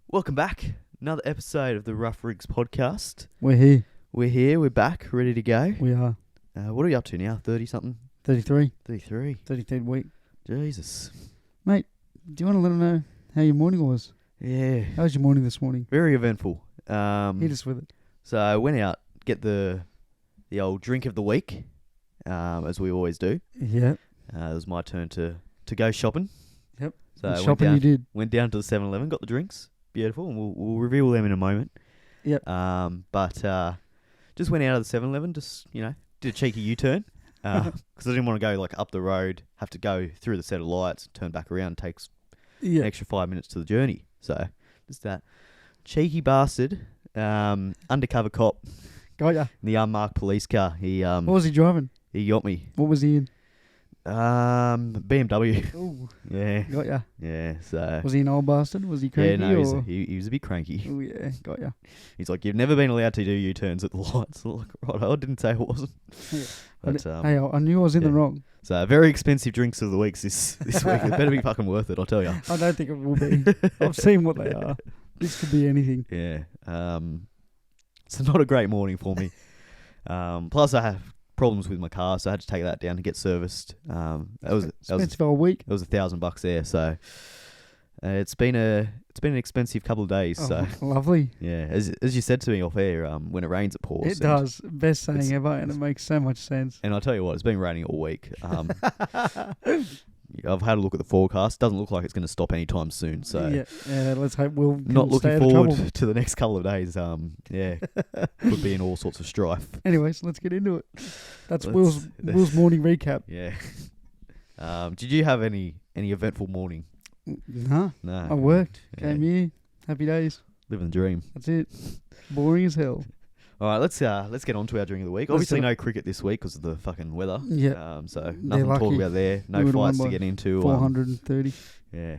Welcome back. Another episode of the Rough Rigs podcast. We're here. We're here. We're back. Ready to go. We are. What are we up to now? 30-something? 33. 33. 33rd week. Jesus. Mate, do you want to let them know how your morning was? Yeah. How was your morning this morning? Very eventful. Hit us with it. So I went out, get the old drink of the week, as we always do. Yeah. It was my turn to go shopping. Yep. So I shopping you did. Went down to the 7-Eleven, got the drinks. Beautiful, and we'll reveal them in a moment. Yep. But just went out of the 7-Eleven, just, did a cheeky U-turn. Because I didn't want to go up the road, have to go through the set of lights, turn back around, takes an extra 5 minutes to the journey. So just that cheeky bastard, undercover cop, Got ya. in the unmarked police car. He What was he driving? he got me. What was he in? BMW. Ooh. Yeah, Got ya. yeah. So Was he an old bastard? Was he cranky? yeah, no, or? he was a bit cranky. Oh, yeah. Got ya. He's like, you've never been allowed to do U-turns at the lights. I'm like, right, I didn't say I wasn't. Yeah. But, Hey, I knew I was in the wrong. So very expensive drinks of the week this week. It better be fucking worth it, I'll tell you. I don't think it will be. I've seen what they are. This could be anything. Yeah. It's not a great morning for me. Plus I have problems with my car, so I had to take that down to get serviced. Expensive all week. It was $1,000 there, so it's been an expensive couple of days. Oh, So lovely. yeah, as you said to me off air, when it rains it pours. It does. Best saying ever, and it makes so much sense. And I'll tell you what, it's been raining all week. I've had a look at the forecast. Doesn't look like it's going to stop anytime soon. So yeah, let's hope we'll not stay looking out of trouble. forward to the next couple of days. Could be in all sorts of strife. Anyways, let's get into it. That's Let's- Will's morning recap. Yeah. Did you have any eventful morning? Nah, No. I worked, Yeah. came here, happy days. Living the dream. That's it. Boring as hell. All right, let's get on to our drink of the week. Let's Obviously, do it. no cricket this week because of the fucking weather. Yeah, So They're nothing to talk lucky. about there. We No would've won fights to by get into. 430. Yeah.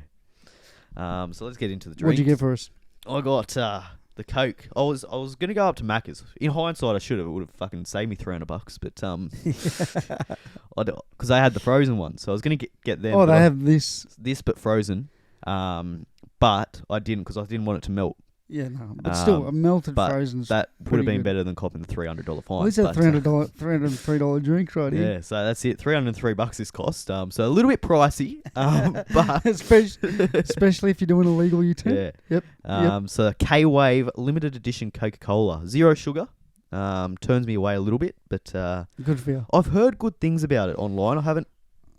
So let's get into the drink. What'd you get for us? I got the Coke. I was gonna go up to Macca's. In hindsight, I should have. It would have fucking saved me $300. But because I had the frozen one, so I was gonna get them. Oh, they have this. this, but frozen. But I didn't because I didn't want it to melt. Yeah, no, but still, a melted but frozen. That would have been better than copping the $300 fine. Well, it's a but, $303 drink right here. Yeah, so that's it. $303 this cost. So a little bit pricey. But especially if you're doing a legal U-turn. yeah. Yep. So K-Wave limited edition Coca-Cola, 0 sugar. Turns me away a little bit, but Good for you. I've heard good things about it online.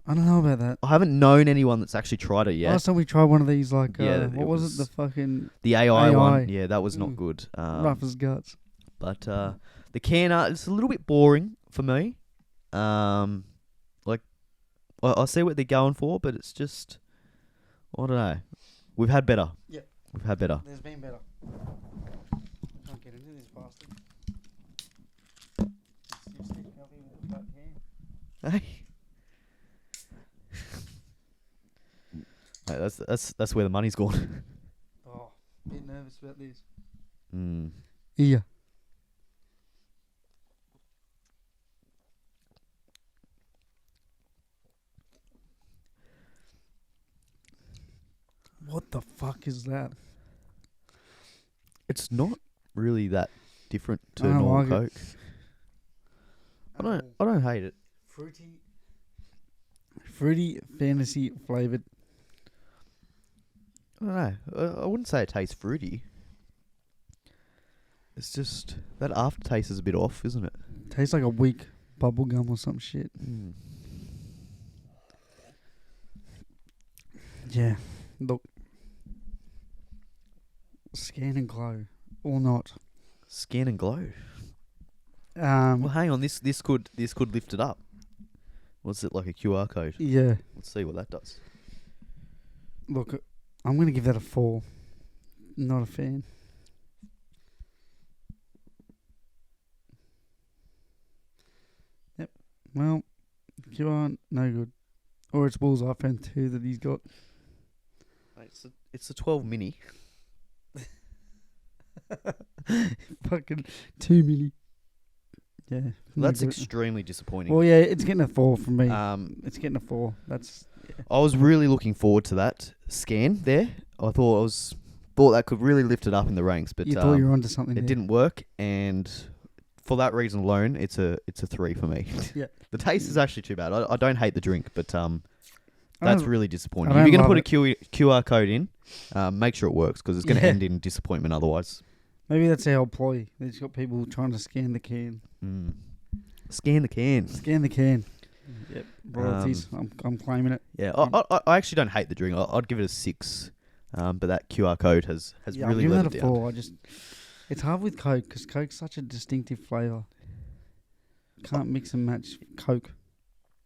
I don't know about that. I haven't known anyone that's actually tried it yet. Last time we tried one of these, what it was it? was The fucking The AI one, AI. yeah, that was not Ooh. good. rough as guts. But the can art, it's a little bit boring for me. I see what they're going for, but it's just, I don't know. We've had better. Yep. We've had better. There's been better. Can't get into this bastard. Hey. Mate, that's where the money's gone. Oh, bit nervous about this. Mm. Yeah. What the fuck is that? It's not really that different to I don't normal like it. Coke. I don't hate it. Fruity fantasy flavored. I don't know. I wouldn't say it tastes fruity. It's just that aftertaste is a bit off, isn't it? Tastes like a weak bubble gum or some shit. Mm. Yeah. Look. Scan and glow. Or not. Scan and glow. Well, hang on. This could lift it up. What's it, like a QR code? Yeah. Let's see what that does. Look, I'm going to give that a 4. Not a fan. Yep. Well, QR, no good. Or it's Will's iPhone 2 that he's got. It's a 12 mini. Fucking 2 milli. Yeah. no That's good. extremely disappointing. Well, yeah, it's getting a 4 from me. It's getting a 4. That's... I was really looking forward to that scan there. I thought it was thought that could really lift it up in the ranks, but You thought you were onto something. it didn't work, and for that reason alone, it's a 3 for me. Yeah. The taste is actually too bad. I don't hate the drink, but I that's don't- really disappointing. I If you're don't going to put love a QR code in, make sure it works, because it's going to Yeah. end in disappointment otherwise. Maybe that's our ploy. They've got people trying to scan the can. Scan the can. Scan the can. Yep. Royalties. I'm claiming it. Yeah, I actually don't hate the drink. I'd give it a 6, but that QR code has Yeah, really I'm let giving it that a down. 4. It's hard with Coke because Coke's such a distinctive flavour. Can't mix and match Coke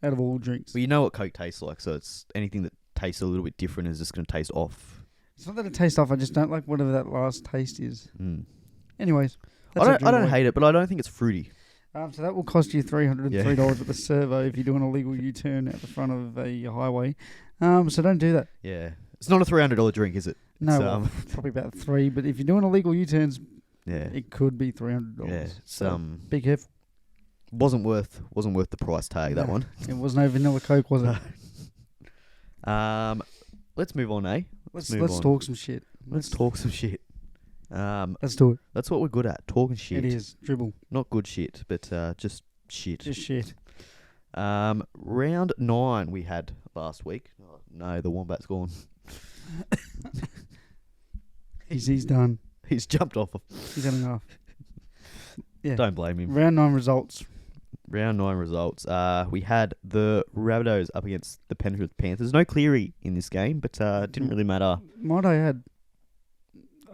out of all drinks. Well, you know what Coke tastes like, so it's anything that tastes a little bit different is just going to taste off. It's not that it tastes off. I just don't like whatever that last taste is. Mm. Anyways, I don't hate it, but I don't think it's fruity. So that will cost you $303 at the servo if you're doing a legal U-turn at the front of a highway. So don't do that. Yeah, it's not a $300 drink, is it? No, It's, well, probably about 3. But if you're doing illegal U-turns, yeah, it could be $300. yeah. It's, So be careful. wasn't worth the price tag, that No. one. It was no vanilla Coke, was it? Let's move on, eh? Let's move on. talk some shit. Let's talk some shit. Let's do it. That's what we're good at, talking shit. It is dribble, Not good shit, but just shit. just shit. Round 9 we had last week. Oh, no, the Wombat's gone. He's done. He's jumped off. He's had enough. Yeah. Don't blame him. Round 9 results. Round 9 results. We had the Rabbitohs up against the Penrith Panthers. No Cleary in this game, but it didn't really matter. Might I add?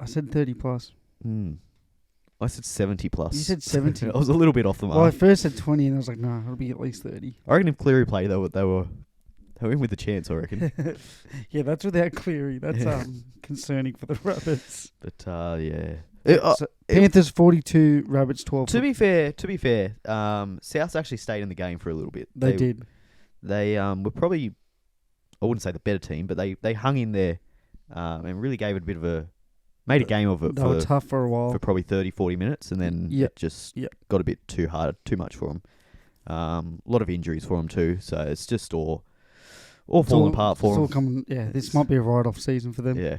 I said 30 plus. I said 70 plus. You said 70. I was a little bit off the mark. Well, I first said 20, and I was like, no, it'll be at least 30. I reckon if Cleary played, they were in with a chance, I reckon. Yeah, that's without Cleary. That's Yeah. concerning for the Rabbits. But yeah. So Panthers 42, Rabbits 12. To be fair, Souths actually stayed in the game for a little bit. They did. They were probably, I wouldn't say the better team, but they hung in there and really gave it a bit of made a game of it They were tough for a while. for probably 30, 40 minutes, and then it just got a bit too much for them. A lot of injuries for them too, so it's just all falling apart for them. This might be a write-off season for them. Yeah.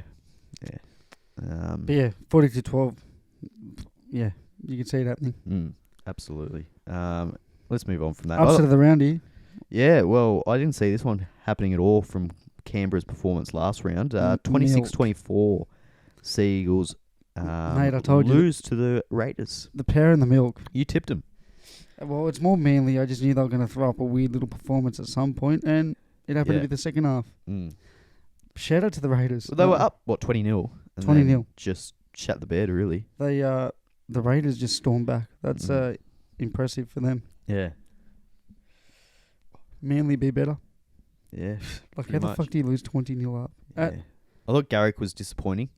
But yeah, 40-12. Yeah, you can see it happening. Absolutely. Let's move on from that. Upset of the round here. Yeah, well, I didn't see this one happening at all from Canberra's performance last round. 26-24 Sea Eagles Mate, I told you lose to the Raiders. The pear and the milk. You tipped them. Well, it's more Manly. I just knew they were going to throw up a weird little performance at some point, and it happened to be the second half. Shout out to the Raiders. Well, they were up, 20-0? 20-0. Just shut the bed, really. The Raiders just stormed back. That's impressive for them. Yeah. Manly be better. Yeah. Like, how the fuck do you lose 20-0 up? Yeah. I thought Garrick was disappointing.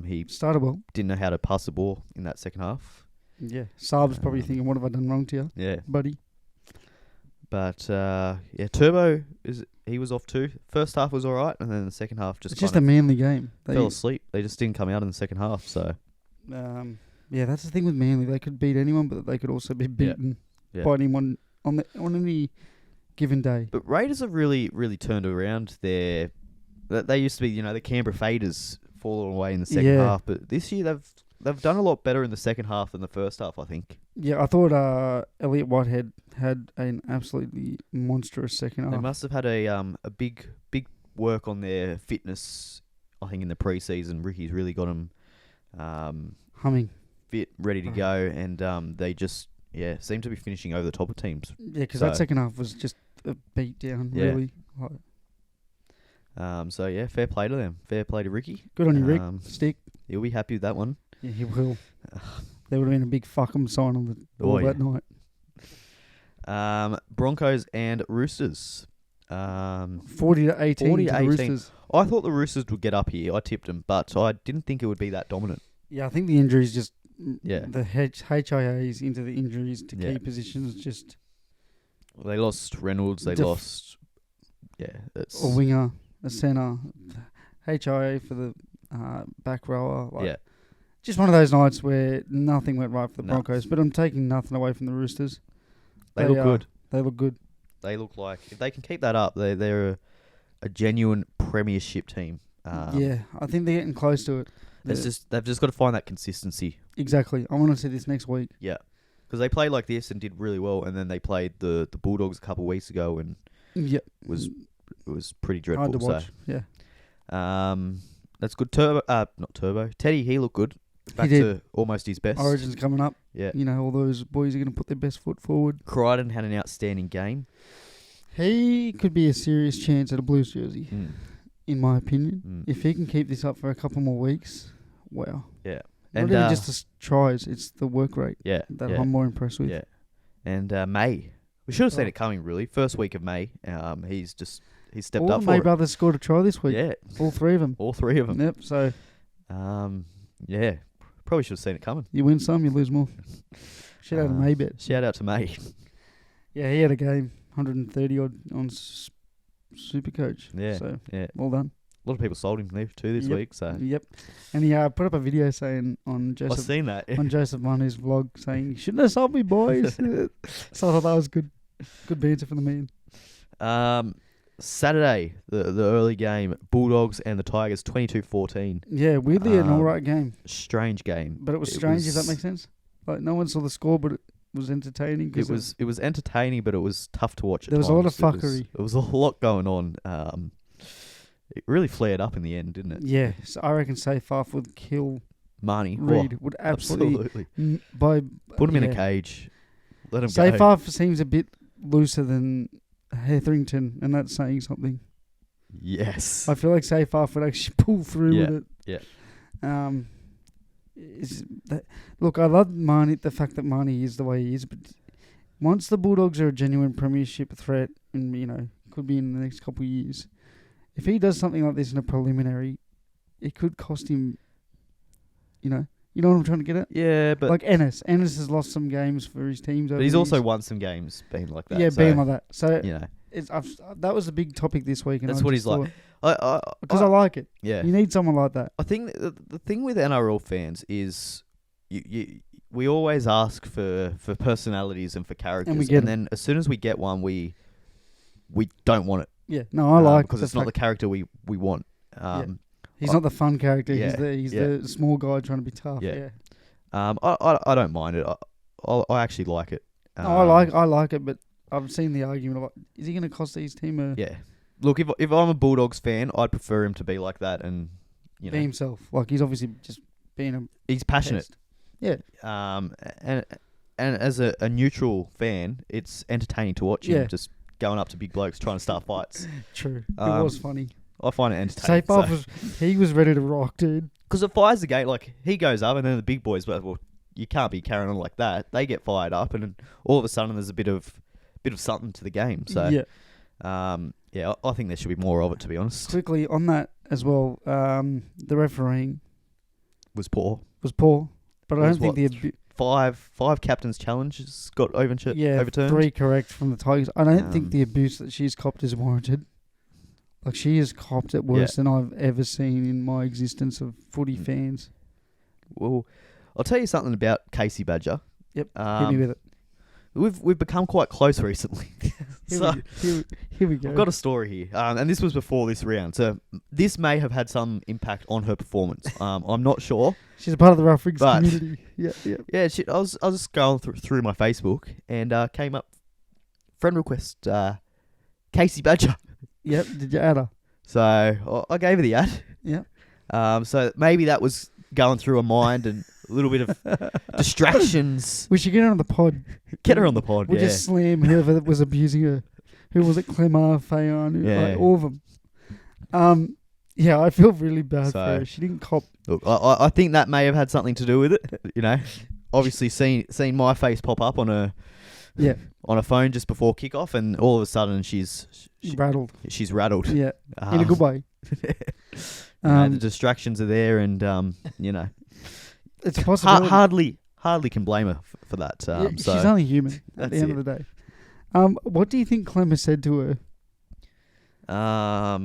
He started well. Didn't know how to pass the ball in that second half. Yeah. Saab's probably thinking, what have I done wrong to you? Yeah. Buddy. But, Turbo, he was off too. First half was all right, and then the second half It's just a Manly game. They fell asleep. They just didn't come out in the second half, so... Yeah, that's the thing with Manly. They could beat anyone, but they could also be beaten by anyone on any given day. But Raiders have really, really turned around their... They used to be, the Canberra Faders falling away in the second half, but this year they've done a lot better in the second half than the first half, I think. Yeah, I thought Elliot Whitehead had an absolutely monstrous second half. They must have had a big work on their fitness, I think, in the pre-season. Ricky's really got them humming, fit, ready to go, and they just seem to be finishing over the top of teams. Yeah, because that second half was just a beat down, really. Fair play to them. Fair play to Ricky. Good on you, Rick. Stick. He'll be happy with that one. Yeah, he will. There would have been a big fuck 'em sign on the ball that night. Broncos and Roosters. 40-18 to the Roosters. I thought the Roosters would get up here. I tipped them, but I didn't think it would be that dominant. Yeah, I think the injuries just... The HIAs into the injuries to key positions just... Well, they lost Reynolds. They lost... A winger, a centre, HIA for the back rower. Just one of those nights where nothing went right for the Broncos, but I'm taking nothing away from the Roosters. They look good. They look good. They look like... If they can keep that up, they're a genuine premiership team. I think they're getting close to it. they've just got to find that consistency. Exactly. I want to see this next week. Yeah, because they played like this and did really well, and then they played the Bulldogs a couple of weeks ago, and it was pretty dreadful. Hard to watch. So. Yeah. That's good. Not Turbo. Teddy, he looked good. Back to almost his best. Origin's coming up. Yeah. You know, all those boys are going to put their best foot forward. Crichton had an outstanding game. He could be a serious chance at a Blues jersey, in my opinion. If he can keep this up for a couple more weeks, wow. Yeah. Not even just the tries, it's the work rate that I'm more impressed with. Yeah. And May. We should have seen it coming, really. First week of May. He's stepped up for it. All the May brothers scored a try this week. Yeah. All three of them. Yep, so... yeah. Probably should have seen it coming. You win some, you lose more. Shout out to May bet. Shout out to May. Yeah, he had a game. 130 odd on Supercoach. Yeah. So, yeah. Well done. A lot of people sold him too this week. So. Yep. And he put up a video saying on Joseph. I've seen that. On Joseph Manu's vlog saying, "You shouldn't have sold me, boys." So I thought that was good. Good banter from the man. Saturday, the early game, Bulldogs and the Tigers, 22-14. Yeah, weirdly an alright game. Strange game. But it was strange, if that makes sense. Like, no one saw the score, but it was entertaining. It was entertaining, but it was tough to watch. There was a lot of fuckery. There was a lot going on. It really flared up in the end, didn't it? Yeah, so I reckon Safe would kill Marnie. Reid. Would absolutely. Put him in a cage. Let him go. Safe seems a bit looser than Hetherington, and that's saying something. Yes. I feel like Safe would actually pull through with it. Yeah. Look, I love Marnie, the fact that Marnie is the way he is, but once the Bulldogs are a genuine premiership threat, and you know, could be in the next couple of years, if he does something like this in a preliminary, it could cost him. You know what I'm trying to get at? Yeah, but like Ennis has lost some games for his teams. But he's also won some games being like that. Yeah, being like that. So you know, that was a big topic this week. And that's what he's like. Because I like it. Yeah, you need someone like that. I think the thing with NRL fans is we always ask for personalities and for characters, and then as soon as we get one, we don't want it. Yeah, no, I like because it's not the character we want. He's not the fun character. He's the small guy trying to be tough. Yeah. I don't mind it. I actually like it. I like it, but I've seen the argument about is he going to cost his team a... Yeah. Look, if I'm a Bulldogs fan, I'd prefer him to be like that and be himself. Like he's obviously just being he's passionate. Pest. Yeah. And as a neutral fan, it's entertaining to watch him just going up to big blokes trying to start fights. True. It was funny. I find it entertaining. He was ready to rock, dude. Because it fires the gate. Like, he goes up, and then the big boys, well, you can't be carrying on like that. They get fired up, and then all of a sudden there's a bit of something to the game. So, I think there should be more of it, to be honest. Quickly, on that as well, the refereeing was poor. But I don't think the... Five captains' challenges got overturned. 3 correct from the Tigers. I don't think the abuse that she's copped is warranted. Like, she has copped it worse than I've ever seen in my existence of footy fans. Well, I'll tell you something about Casey Badger. Yep, hit me with it. We've become quite close recently. Here we go. I've got a story here, and this was before this round. So this may have had some impact on her performance. I'm not sure. She's a part of the Rough Rigs community. Yeah. Yeah, I was just going through my Facebook and came up friend request Casey Badger. Yep. Did you add her? So I gave her the ad. Yeah. So maybe that was going through her mind and a little bit of distractions. We should get her on the pod. Get her on the pod. We'll just slam whoever was abusing her. Who was it? Clemar, Fayon, like all of them. Yeah, I feel really bad for her. She didn't cop. Look, I think that may have had something to do with it. You know, obviously seen my face pop up on a phone just before kickoff, and all of a sudden she's rattled. She's rattled. Yeah, in a good way. The distractions are there, and you know, it's possible. Hardly can blame her for that. She's only human at the end of the day. What do you think Clemmer said to her?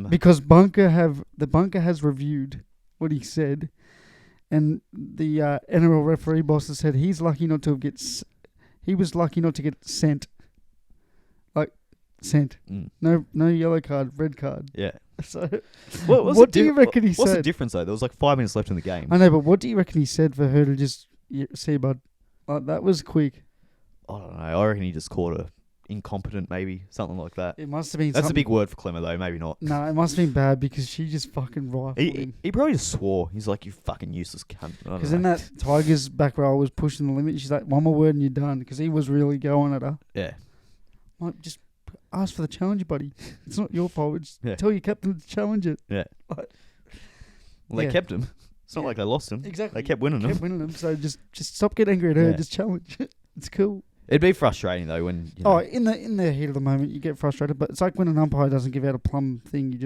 Because the bunker has reviewed what he said, and the NRL referee boss has said he was lucky not to get sent. Like, sent. No yellow card, red card. Yeah. So, what do you reckon he said? What's the difference though? There was like 5 minutes left in the game. I know, but what do you reckon he said for her to just see, bud? Like, that was quick. I don't know. I reckon he just called her incompetent, maybe something like that. It must have been. That's a big word for Clemmer, though. Maybe not. No, it must have been bad because she just fucking rifled him. He probably just swore. He's like, "You fucking useless cunt." Because then that Tigers back row was pushing the limit. She's like, "One more word and you're done." Because he was really going at her. Yeah. Like, just ask for the challenge, buddy. It's not your fault. Just tell your captain to challenge it. Yeah. Well, they kept him. It's not like they lost him. Exactly. They kept winning them. So just stop getting angry at her. Just challenge it. It's cool. It'd be frustrating though when in the heat of the moment you get frustrated, but it's like when an umpire doesn't give out a plum thing, you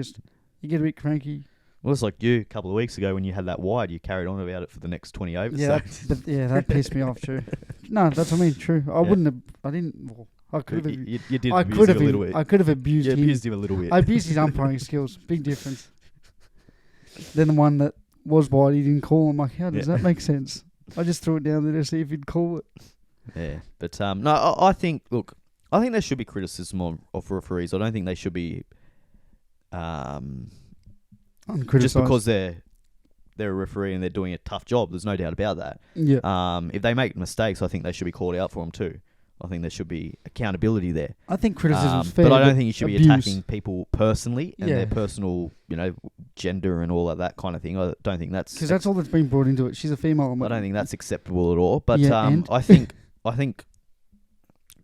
get a bit cranky. Well, it's like you a couple of weeks ago when you had that wide, you carried on about it for the next 20 overs. Yeah, that pissed me off. True. No, that's what I mean. True. I wouldn't have. I didn't. Well, I could have. You did abuse him a little bit. I could have abused him. You abused him a little bit. I abused his umpiring skills. Big difference. Then the one that was wide, he didn't call. I'm like, how does that make sense? I just threw it down there to see if he'd call it. Yeah, but no, I think there should be criticism of referees. I don't think they should be just because they're a referee and they're doing a tough job. There's no doubt about that. Yeah. If they make mistakes, I think they should be called out for them too. I think there should be accountability there. I think criticism's fair, but I don't think you should abuse. be attacking people personally and their personal, gender and all of that kind of thing. I don't think that's because that's all that's been brought into it. She's a female. I don't think that's acceptable at all. But and? I think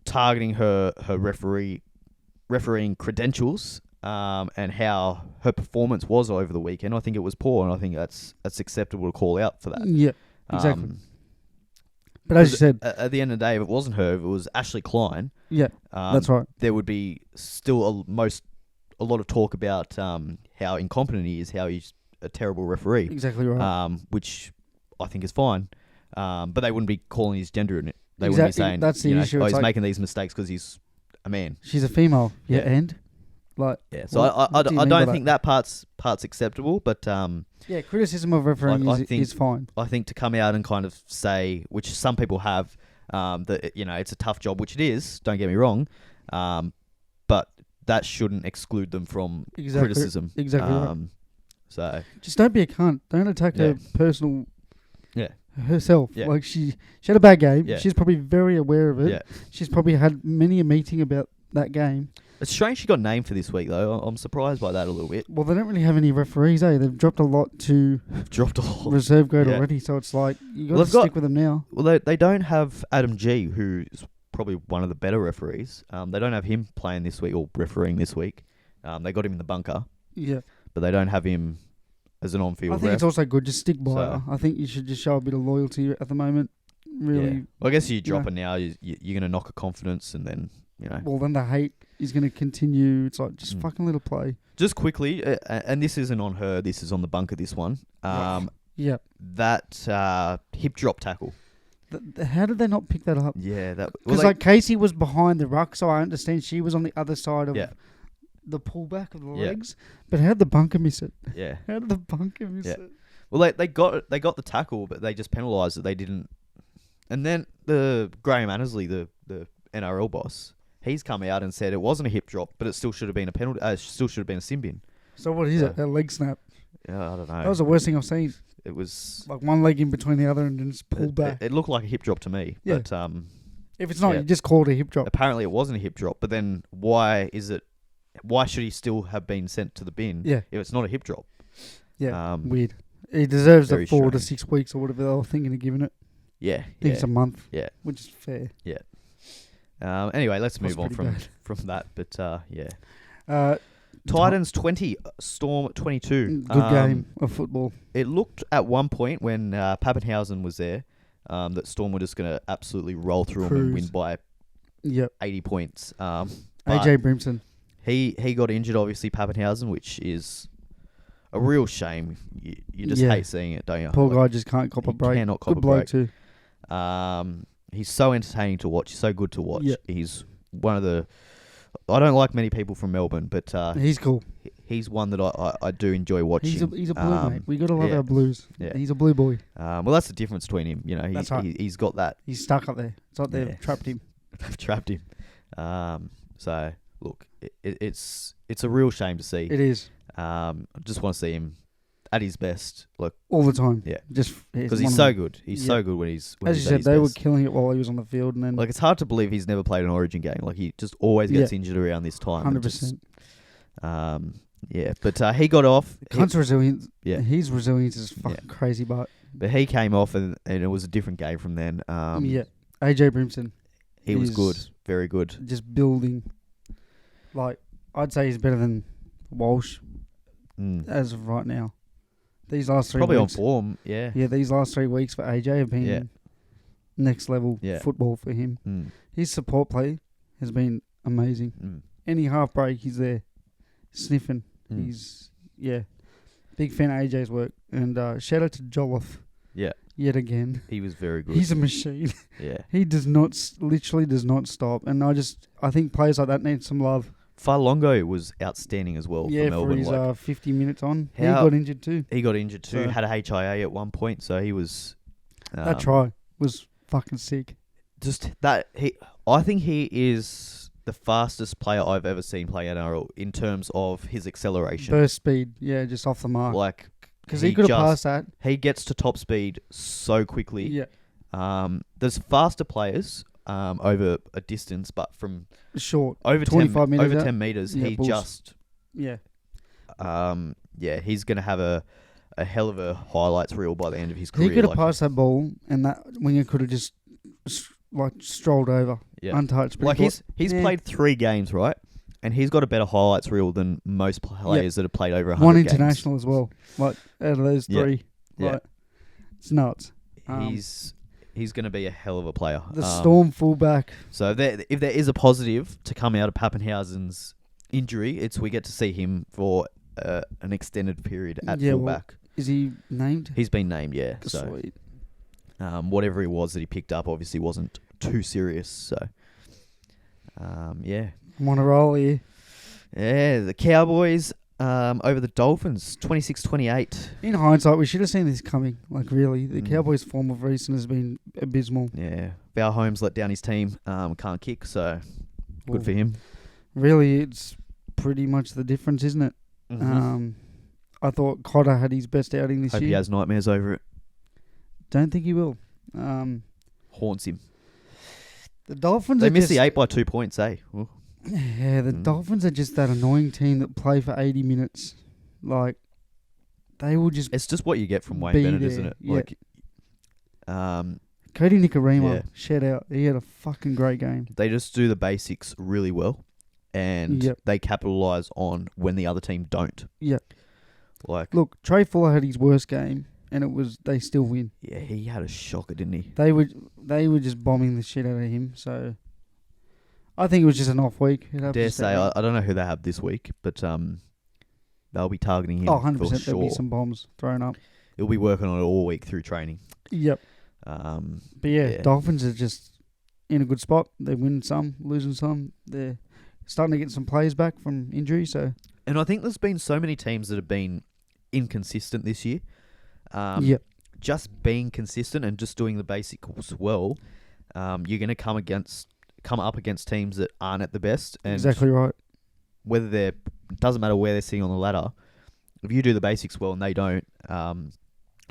targeting her refereeing credentials and how her performance was over the weekend, I think it was poor, and I think that's acceptable to call out for that. Yeah, exactly. But as you said, at the end of the day, if it wasn't her, if it was Ashley Klein, that's right. There would be still a lot of talk about how incompetent he is, how he's a terrible referee. Exactly right. Which I think is fine. But they wouldn't be calling his gender in it. They wouldn't be saying that's the issue. He's making these mistakes because he's a man. She's a female. Yeah, and so I don't think that part's acceptable, but criticism of refereeing is fine. I think to come out and kind of say, which some people have, that it's a tough job, which it is. Don't get me wrong, but that shouldn't exclude them from criticism. Exactly. Right. So just don't be a cunt. Don't attack her personal. Yeah. Herself. Yeah. Like she had a bad game. Yeah. She's probably very aware of it. Yeah. She's probably had many a meeting about that game. It's strange she got named for this week, though. I'm surprised by that a little bit. Well, they don't really have any referees, eh? They've dropped a lot to reserve grade already, so it's like, you got to stick with them now. Well, they don't have Adam G, who's probably one of the better referees. They don't have him playing this week or refereeing this week. They got him in the bunker. Yeah. But they don't have him as an on-field I think ref. it's also good. Just stick by her. I think you should just show a bit of loyalty at the moment. Really. Yeah. Well, I guess you drop it now, you're going to knock her confidence and then, Well, then the hate is going to continue. It's like, just fucking let her play. Just quickly, and this isn't on her, this is on the bunker, this one. Yeah. That hip drop tackle. How did they not pick that up? Yeah. Because Casey was behind the ruck, so I understand she was on the other side of the pullback of the legs. But how did the bunker miss it? Yeah. How did the bunker miss it? Well, they got the tackle, but they just penalised it. They didn't. And then the Graham Annesley, the NRL boss, he's come out and said it wasn't a hip drop, but it still should have been a penalty. Still should have been a sin bin. So what is it? A leg snap? Yeah, I don't know. That was the worst thing I've seen. It was like one leg in between the other and then just pulled back. It looked like a hip drop to me. Yeah. But if it's not, you just call it a hip drop. Apparently, it wasn't a hip drop. But then why should he still have been sent to the bin? Yeah. If it's not a hip drop. Yeah. Weird. He deserves the 4 to 6 weeks or whatever they were thinking of giving it. Yeah. I think it's a month. Yeah. Which is fair. Yeah. Anyway, let's move on from that. But Titans 20, Storm 22. Good game of football. It looked at one point when Pappenhausen was there that Storm were just going to absolutely roll through them and win by 80 points. AJ Brimson. He got injured, obviously, Pappenhausen, which is a real shame. You just hate seeing it, don't you? Poor guy just can't cop a break. Cannot cop a break. Good bloke too. He's so entertaining to watch. He's so good to watch. Yep. He's one of the... I don't like many people from Melbourne, but... he's cool. He's one that I do enjoy watching. He's a blue, mate. We got to love our blues. Yeah. He's a blue boy. Well, that's the difference between him. That's right. He's got that... He's stuck up there. It's like they've trapped him. They've trapped him. So... look, it's a real shame to see. It is. I just want to see him at his best, like all the time. Yeah, just because he's so good. He's so good when he's. When as he's you said, they best. were killing it while he was on the field, and then like it's hard to believe he's never played an Origin game. Like he just always gets injured around this time. 100%. Yeah, but he got off. Cunt's resilience. Yeah, his resilience is fucking crazy, but he came off, and it was a different game from then. AJ Brimson. He was good, very good. Just building. Like I'd say he's better than Walsh as of right now. These last 3 probably weeks, on form, yeah. Yeah, these last 3 weeks for AJ have been next level football for him. His support play has been amazing. Any half break, he's there, sniffing. He's big fan of AJ's work, and shout out to Jolliffe. Yeah, yet again, he was very good. He's a machine. Yeah, he literally does not stop, and I think players like that need some love. Farlongo was outstanding as well for Melbourne. For his 50 minutes on. He got injured too. So had a HIA at one point, so he was... that try was fucking sick. Just that... I think he is the fastest player I've ever seen play NRL in terms of his acceleration. Burst speed, just off the mark. Like... Because he could have passed that. He gets to top speed so quickly. Yeah. There's faster players... over a distance, but from short over 25 meters over out. 10 meters, he just he's gonna have a hell of a highlights reel by the end of his career. He could have passed that ball, and that winger could have just strolled over, untouched. Like he's played 3 games, right? And he's got a better highlights reel than most players that have played over 100 One games. international as well. Like out of those 3, it's nuts. He's going to be a hell of a player. The Storm fullback. So if there is a positive to come out of Pappenhausen's injury, it's we get to see him for an extended period at fullback. Well, is he named? He's been named, yeah. Sweet. So, whatever it was that he picked up obviously wasn't too serious. So, yeah. I'm on a roll here. Yeah, the Cowboys... over the Dolphins, 26-28. In hindsight, we should have seen this coming. Like, really. The Cowboys' form of recent has been abysmal. Yeah. Val Holmes let down his team. Can't kick, so good for him. Really, it's pretty much the difference, isn't it? Mm-hmm. I thought Cotter had his best outing this year. Hope he has nightmares over it. Don't think he will. Haunts him. The Dolphins They missed the 8 by 2 points, eh? Ooh. Yeah, the Dolphins are just that annoying team that play for 80 minutes. Like, they will just... It's just what you get from Wayne Bennett, isn't it? Yeah. Like, Cody Nicarima, shout out. He had a fucking great game. They just do the basics really well, and they capitalise on when the other team don't. Yeah. Like, look, Trey Fuller had his worst game, and they still win. Yeah, he had a shocker, didn't he? They were just bombing the shit out of him, so... I think it was just an off week. Dare say, I don't know who they have this week, but they'll be targeting him 100%. for sure. There'll be some bombs thrown up. He'll be working on it all week through training. Yep. But Dolphins are just in a good spot. They're winning some, losing some. They're starting to get some players back from injury. So, and I think there's been so many teams that have been inconsistent this year. Just being consistent and just doing the basics well, you're going to come up against teams that aren't at the best. And exactly right. It doesn't matter where they're sitting on the ladder. If you do the basics well and they don't, you're going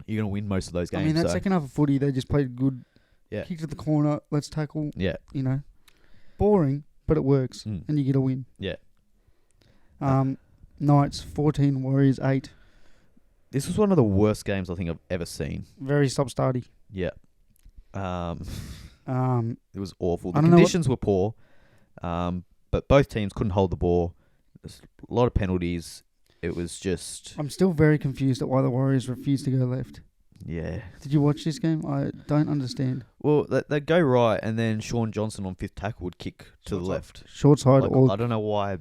to win most of those games. I mean, that second half of footy, they just played good. Yeah. Kick to the corner, let's tackle. Yeah. Boring, but it works. And you get a win. Yeah. Knights, 14, Warriors, 8. This was one of the worst games I think I've ever seen. Very stop-starty. Yeah. It was awful. The conditions were poor, but both teams couldn't hold the ball. There's a lot of penalties. It was just... I'm still very confused at why the Warriors refused to go left. Yeah. Did you watch this game? I don't understand. Well, they'd go right, and then Sean Johnson on 5th tackle would kick to the left. Short side. I don't know why,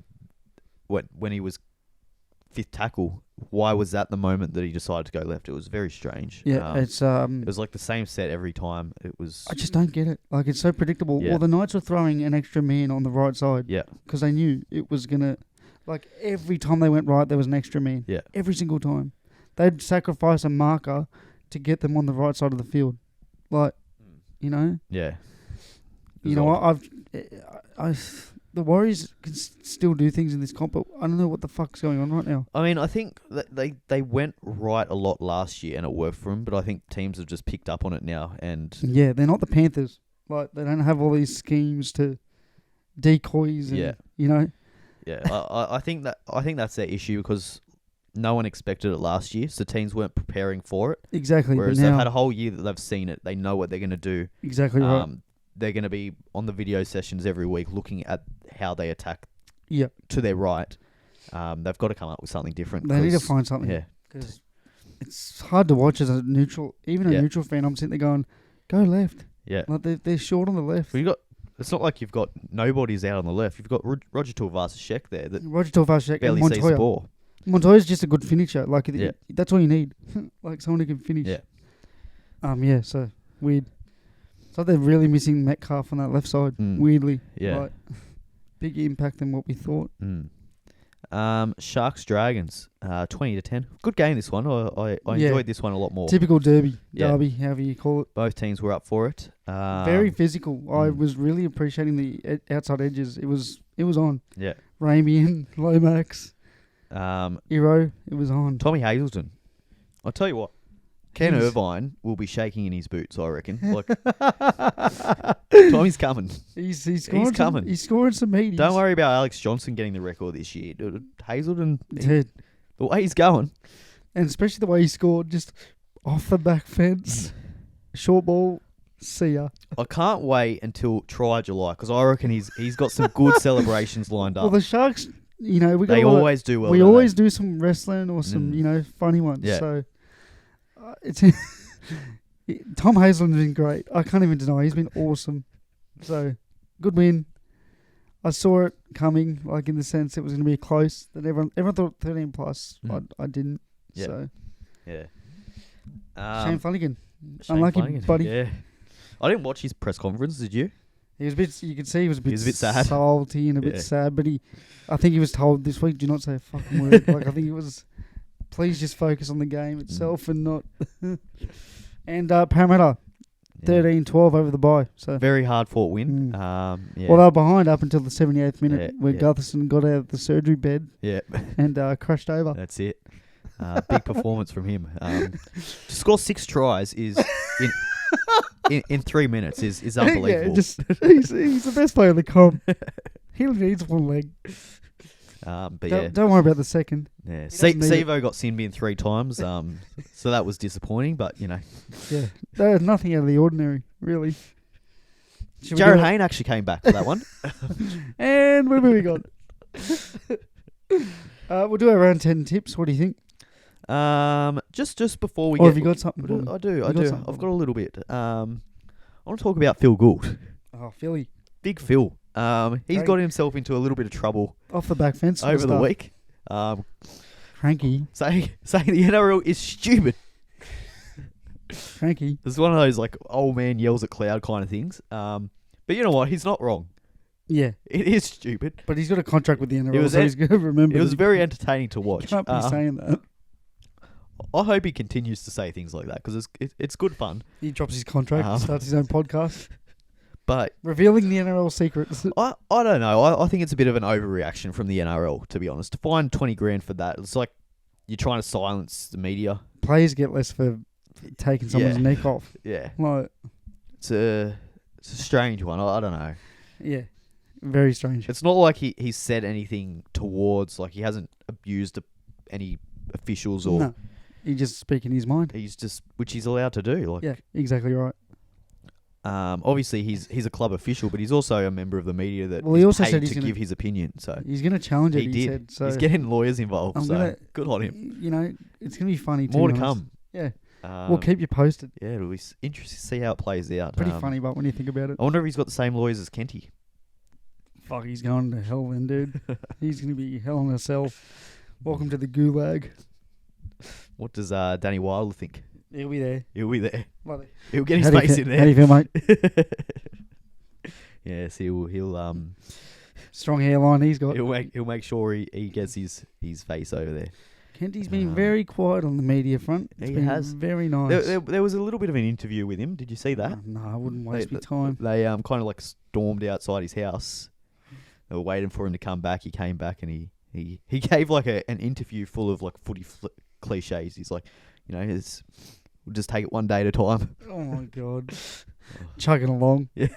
when he was 5th tackle, why was that the moment that he decided to go left? It was very strange. Yeah, it was like the same set every time. It was... I just don't get it. Like, it's so predictable. Yeah. Well, the Knights were throwing an extra man on the right side. Yeah. Because they knew it was going to... Like, every time they went right, there was an extra man. Yeah. Every single time. They'd sacrifice a marker to get them on the right side of the field. Like, Yeah. You know what? the Warriors can still do things in this comp, but I don't know what the fuck's going on right now. I mean, I think that they went right a lot last year and it worked for them, but I think teams have just picked up on it now. And yeah, they're not the Panthers. Like, they don't have all these schemes to decoys and, you know. Yeah, I think that's their issue because no one expected it last year, so teams weren't preparing for it. Exactly. Whereas they've had a whole year that they've seen it. They know what they're going to do. Exactly right. They're going to be on the video sessions every week looking at how they attack to their right. They've got to come up with something different. They need to find something. Yeah. Because it's hard to watch as a neutral, even a neutral fan. I'm sitting there going, go left. Yeah. Like they're short on the left. Well, it's not like you've got nobody's out on the left. You've got Roger Tuivasa-Sheck there. Roger Tuivasa-Sheck barely sees the ball. Montoya's just a good finisher. Like, that's all you need. Like, someone who can finish. Yeah. So weird. So they're really missing Metcalf on that left side. Weirdly. Yeah. Like, bigger impact than what we thought. Sharks Dragons, 20-10. Good game, this one. I enjoyed this one a lot more. Typical derby, however you call it. Both teams were up for it. Very physical. I was really appreciating the outside edges. It was on. Yeah. Ramian, Lomax, Hero. It was on. Tommy Hazelton. I'll tell you what. Ken Irvine will be shaking in his boots, I reckon. Like, Tommy's coming. He's coming. He's scoring some meat. Don't worry about Alex Johnson getting the record this year. Hazelton, the way he's going. And especially the way he scored, just off the back fence. Short ball, see ya. I can't wait until try July, because I reckon he's got some good celebrations lined up. Well, the Sharks, they always do well. We always do some wrestling or some, funny ones. Yeah. So... it's Tom Hazelton's been great. I can't even deny he's been awesome. So good win. I saw it coming, like in the sense it was going to be close. That everyone thought 13 plus. I didn't. Yeah. So yeah. Shane Flanagan, unlucky buddy. Yeah. I didn't watch his press conference. Did you? He was a bit. You could see he was a bit sad, salty and a bit sad. But I think he was told this week, do not say a fucking word. Like, I think he was. Please just focus on the game itself and not... And Parramatta, 13-12 over the bye. So very hard-fought win. Well, they were behind up until the 78th minute where Gutherson got out of the surgery bed and crashed over. That's it. Big performance from him. To score 6 tries is in 3 minutes is unbelievable. He's the best player in the comp. He only needs one leg. But don't worry about the second. Yeah, Sevo got sin bin 3 times, so that was disappointing. But there was nothing out of the ordinary, really. Jared Hayne actually came back for that one. And we're moving on. We'll do our round 10 tips. What do you think? Just before we have you got something? I do. I've got a little bit. I want to talk about Phil Gould. Oh, Philly. Big Phil. He's got himself into a little bit of trouble off the back fence over the week. Cranky. Saying the NRL is stupid. Cranky. It's one of those like old man yells at cloud kind of things. But you know what? He's not wrong. Yeah. It is stupid. But he's got a contract with the NRL, so he's going to remember. It was very entertaining to watch. Can't be saying that. I hope he continues to say things like that because it's good fun. He drops his contract, starts his own podcast. But revealing the NRL secrets. I don't know. I think it's a bit of an overreaction from the NRL, to be honest. To find 20 grand for that, it's like you're trying to silence the media. Players get less for taking someone's neck off. Yeah. Like, it's a strange one. I don't know. Yeah. Very strange. It's not like he's said anything towards, like he hasn't abused any officials or... No. He's just speaking his mind. Which he's allowed to do. Like, yeah, exactly right. Obviously, he's a club official, but he's also a member of the media that he also paid to give his opinion. So he's going to challenge it. He said. So he's getting lawyers involved. Good on him. It's going to be funny. More to come. Yeah, we'll keep you posted. Yeah, it'll be interesting to see how it plays out. Pretty funny, but when you think about it, I wonder if he's got the same lawyers as Kenty. Fuck, he's going to hell then, dude. He's going to be hell in a cell. Welcome to the gulag. What does Danny Wilder think? He'll be there. He'll get his face in there. How do you feel, mate? Yes, he'll strong hairline he's got. He'll make sure he gets his face over there. Kenty's been very quiet on the media front. He has. Very nice. There was a little bit of an interview with him. Did you see that? No, I wouldn't waste my time. They kind of like stormed outside his house. They were waiting for him to come back. He came back and he gave like an interview full of like footy cliches. He's like, we'll just take it one day at a time. Oh my God. Chugging along. Yeah.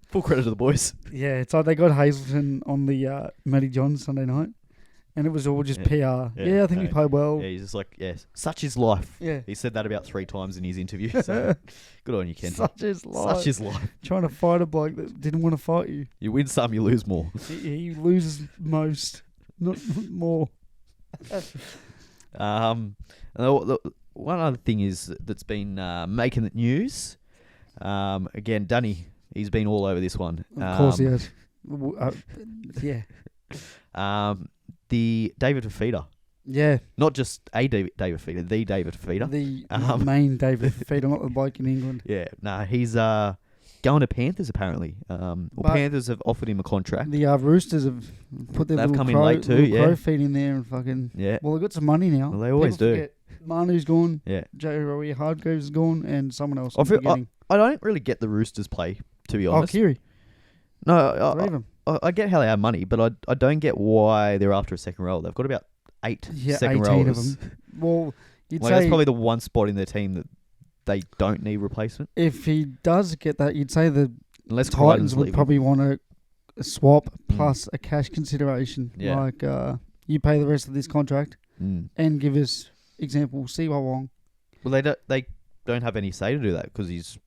Full credit to the boys. Yeah, it's like they got Hazleton on the Matty John Sunday night, and it was all just PR. Yeah, I think we played well. Yeah, he's just like, such is life. Yeah. He said that about 3 times in his interview. So good on you, Ken. Such is life. Such is life. Trying to fight a bloke that didn't want to fight you. You win some, you lose more. He loses most, not more. One other thing is that's been making the news. Again, Dunny, he's been all over this one. Of course he has. Yeah. The David Fifita. Yeah. Not just a David Fifita, the David Fifita. The main David Fifita, not the bloke in England. Yeah. Nah, he's going to Panthers apparently. Panthers have offered him a contract. The Roosters have put their They've little come in late too, crow feet in there and fucking... Yeah. Well, they've got some money now. Well, they always People do. Forget Manu's gone. Yeah. Joe Rowie Hardgrove's gone, and someone else. I don't really get the Roosters play, to be honest. Oh, Kiri. No, I get how they have money, but I don't get why they're after a second row. They've got about 8 second 18 rowers. of them. Well, you'd say... That's probably the one spot in their team that they don't need replacement. If he does get that, you'd say the Unless Titans would probably want a swap plus a cash consideration. Yeah. Like, you pay the rest of this contract and give us, example, Siwa Wong. Well, they don't have any say to do that because he's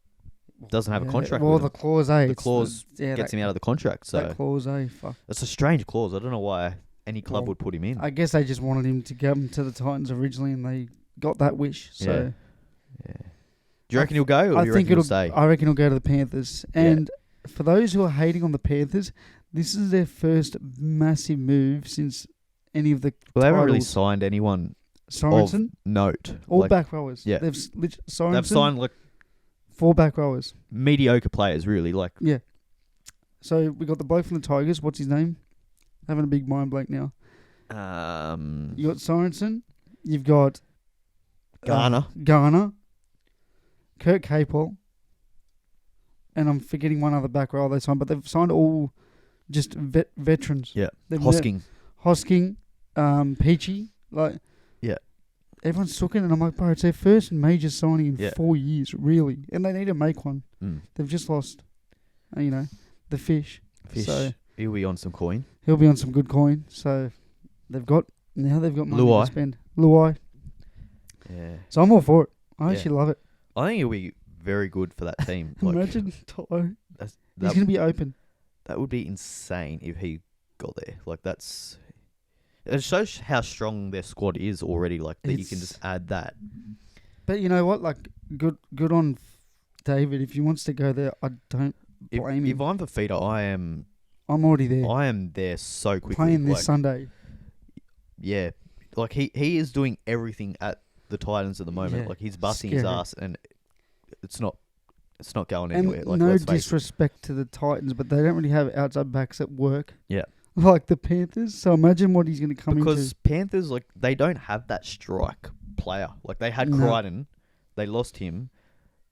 doesn't have a contract. Well, with the them. clause A. The clause gets him out of the contract. So that clause A, fuck. It's a strange clause. I don't know why any club would put him in. I guess they just wanted him to come to the Titans originally, and they got that wish. So, yeah. Do you reckon he'll go, or do you reckon he'll stay? I reckon he'll go to the Panthers. And for those who are hating on the Panthers, this is their first massive move since any of the. Well, they haven't really signed anyone. Sorensen? Of note. All back rowers. Yeah. They've signed like 4 back rowers. Mediocre players, really. Like. Yeah. So we got the bloke from the Tigers. What's his name? Having a big mind blank now. You got Sorensen. You've got Garner. Kurt Capel. And I'm forgetting one other back row they signed, but they've signed all just veterans. Yeah. Hosking. Peachy. Like. Yeah. Everyone's talking, and I'm like, bro, it's their first major signing in 4 years, really. And they need to make one. They've just lost, the fish. So he'll be on some coin. He'll be on some good coin. So they've got money to spend. Luai. Yeah. So I'm all for it. I actually love it. I think he'll be very good for that team. Imagine Toto. He's going to be open. That would be insane if he got there. It shows how strong their squad is already. Like that, you can just add that. But you know what? Like, good on David. If he wants to go there, I don't blame him. If I'm Fifita, I'm already there. I am there so quickly. Playing this Sunday. Yeah, like he is doing everything at the Titans at the moment. Like he's busting his ass, and it's not going anywhere. And like, no disrespect to the Titans, but they don't really have outside backs that work. Yeah. Like the Panthers. So imagine what he's going to come into. Because Panthers, they don't have that strike player. Like, they had Crichton. They lost him.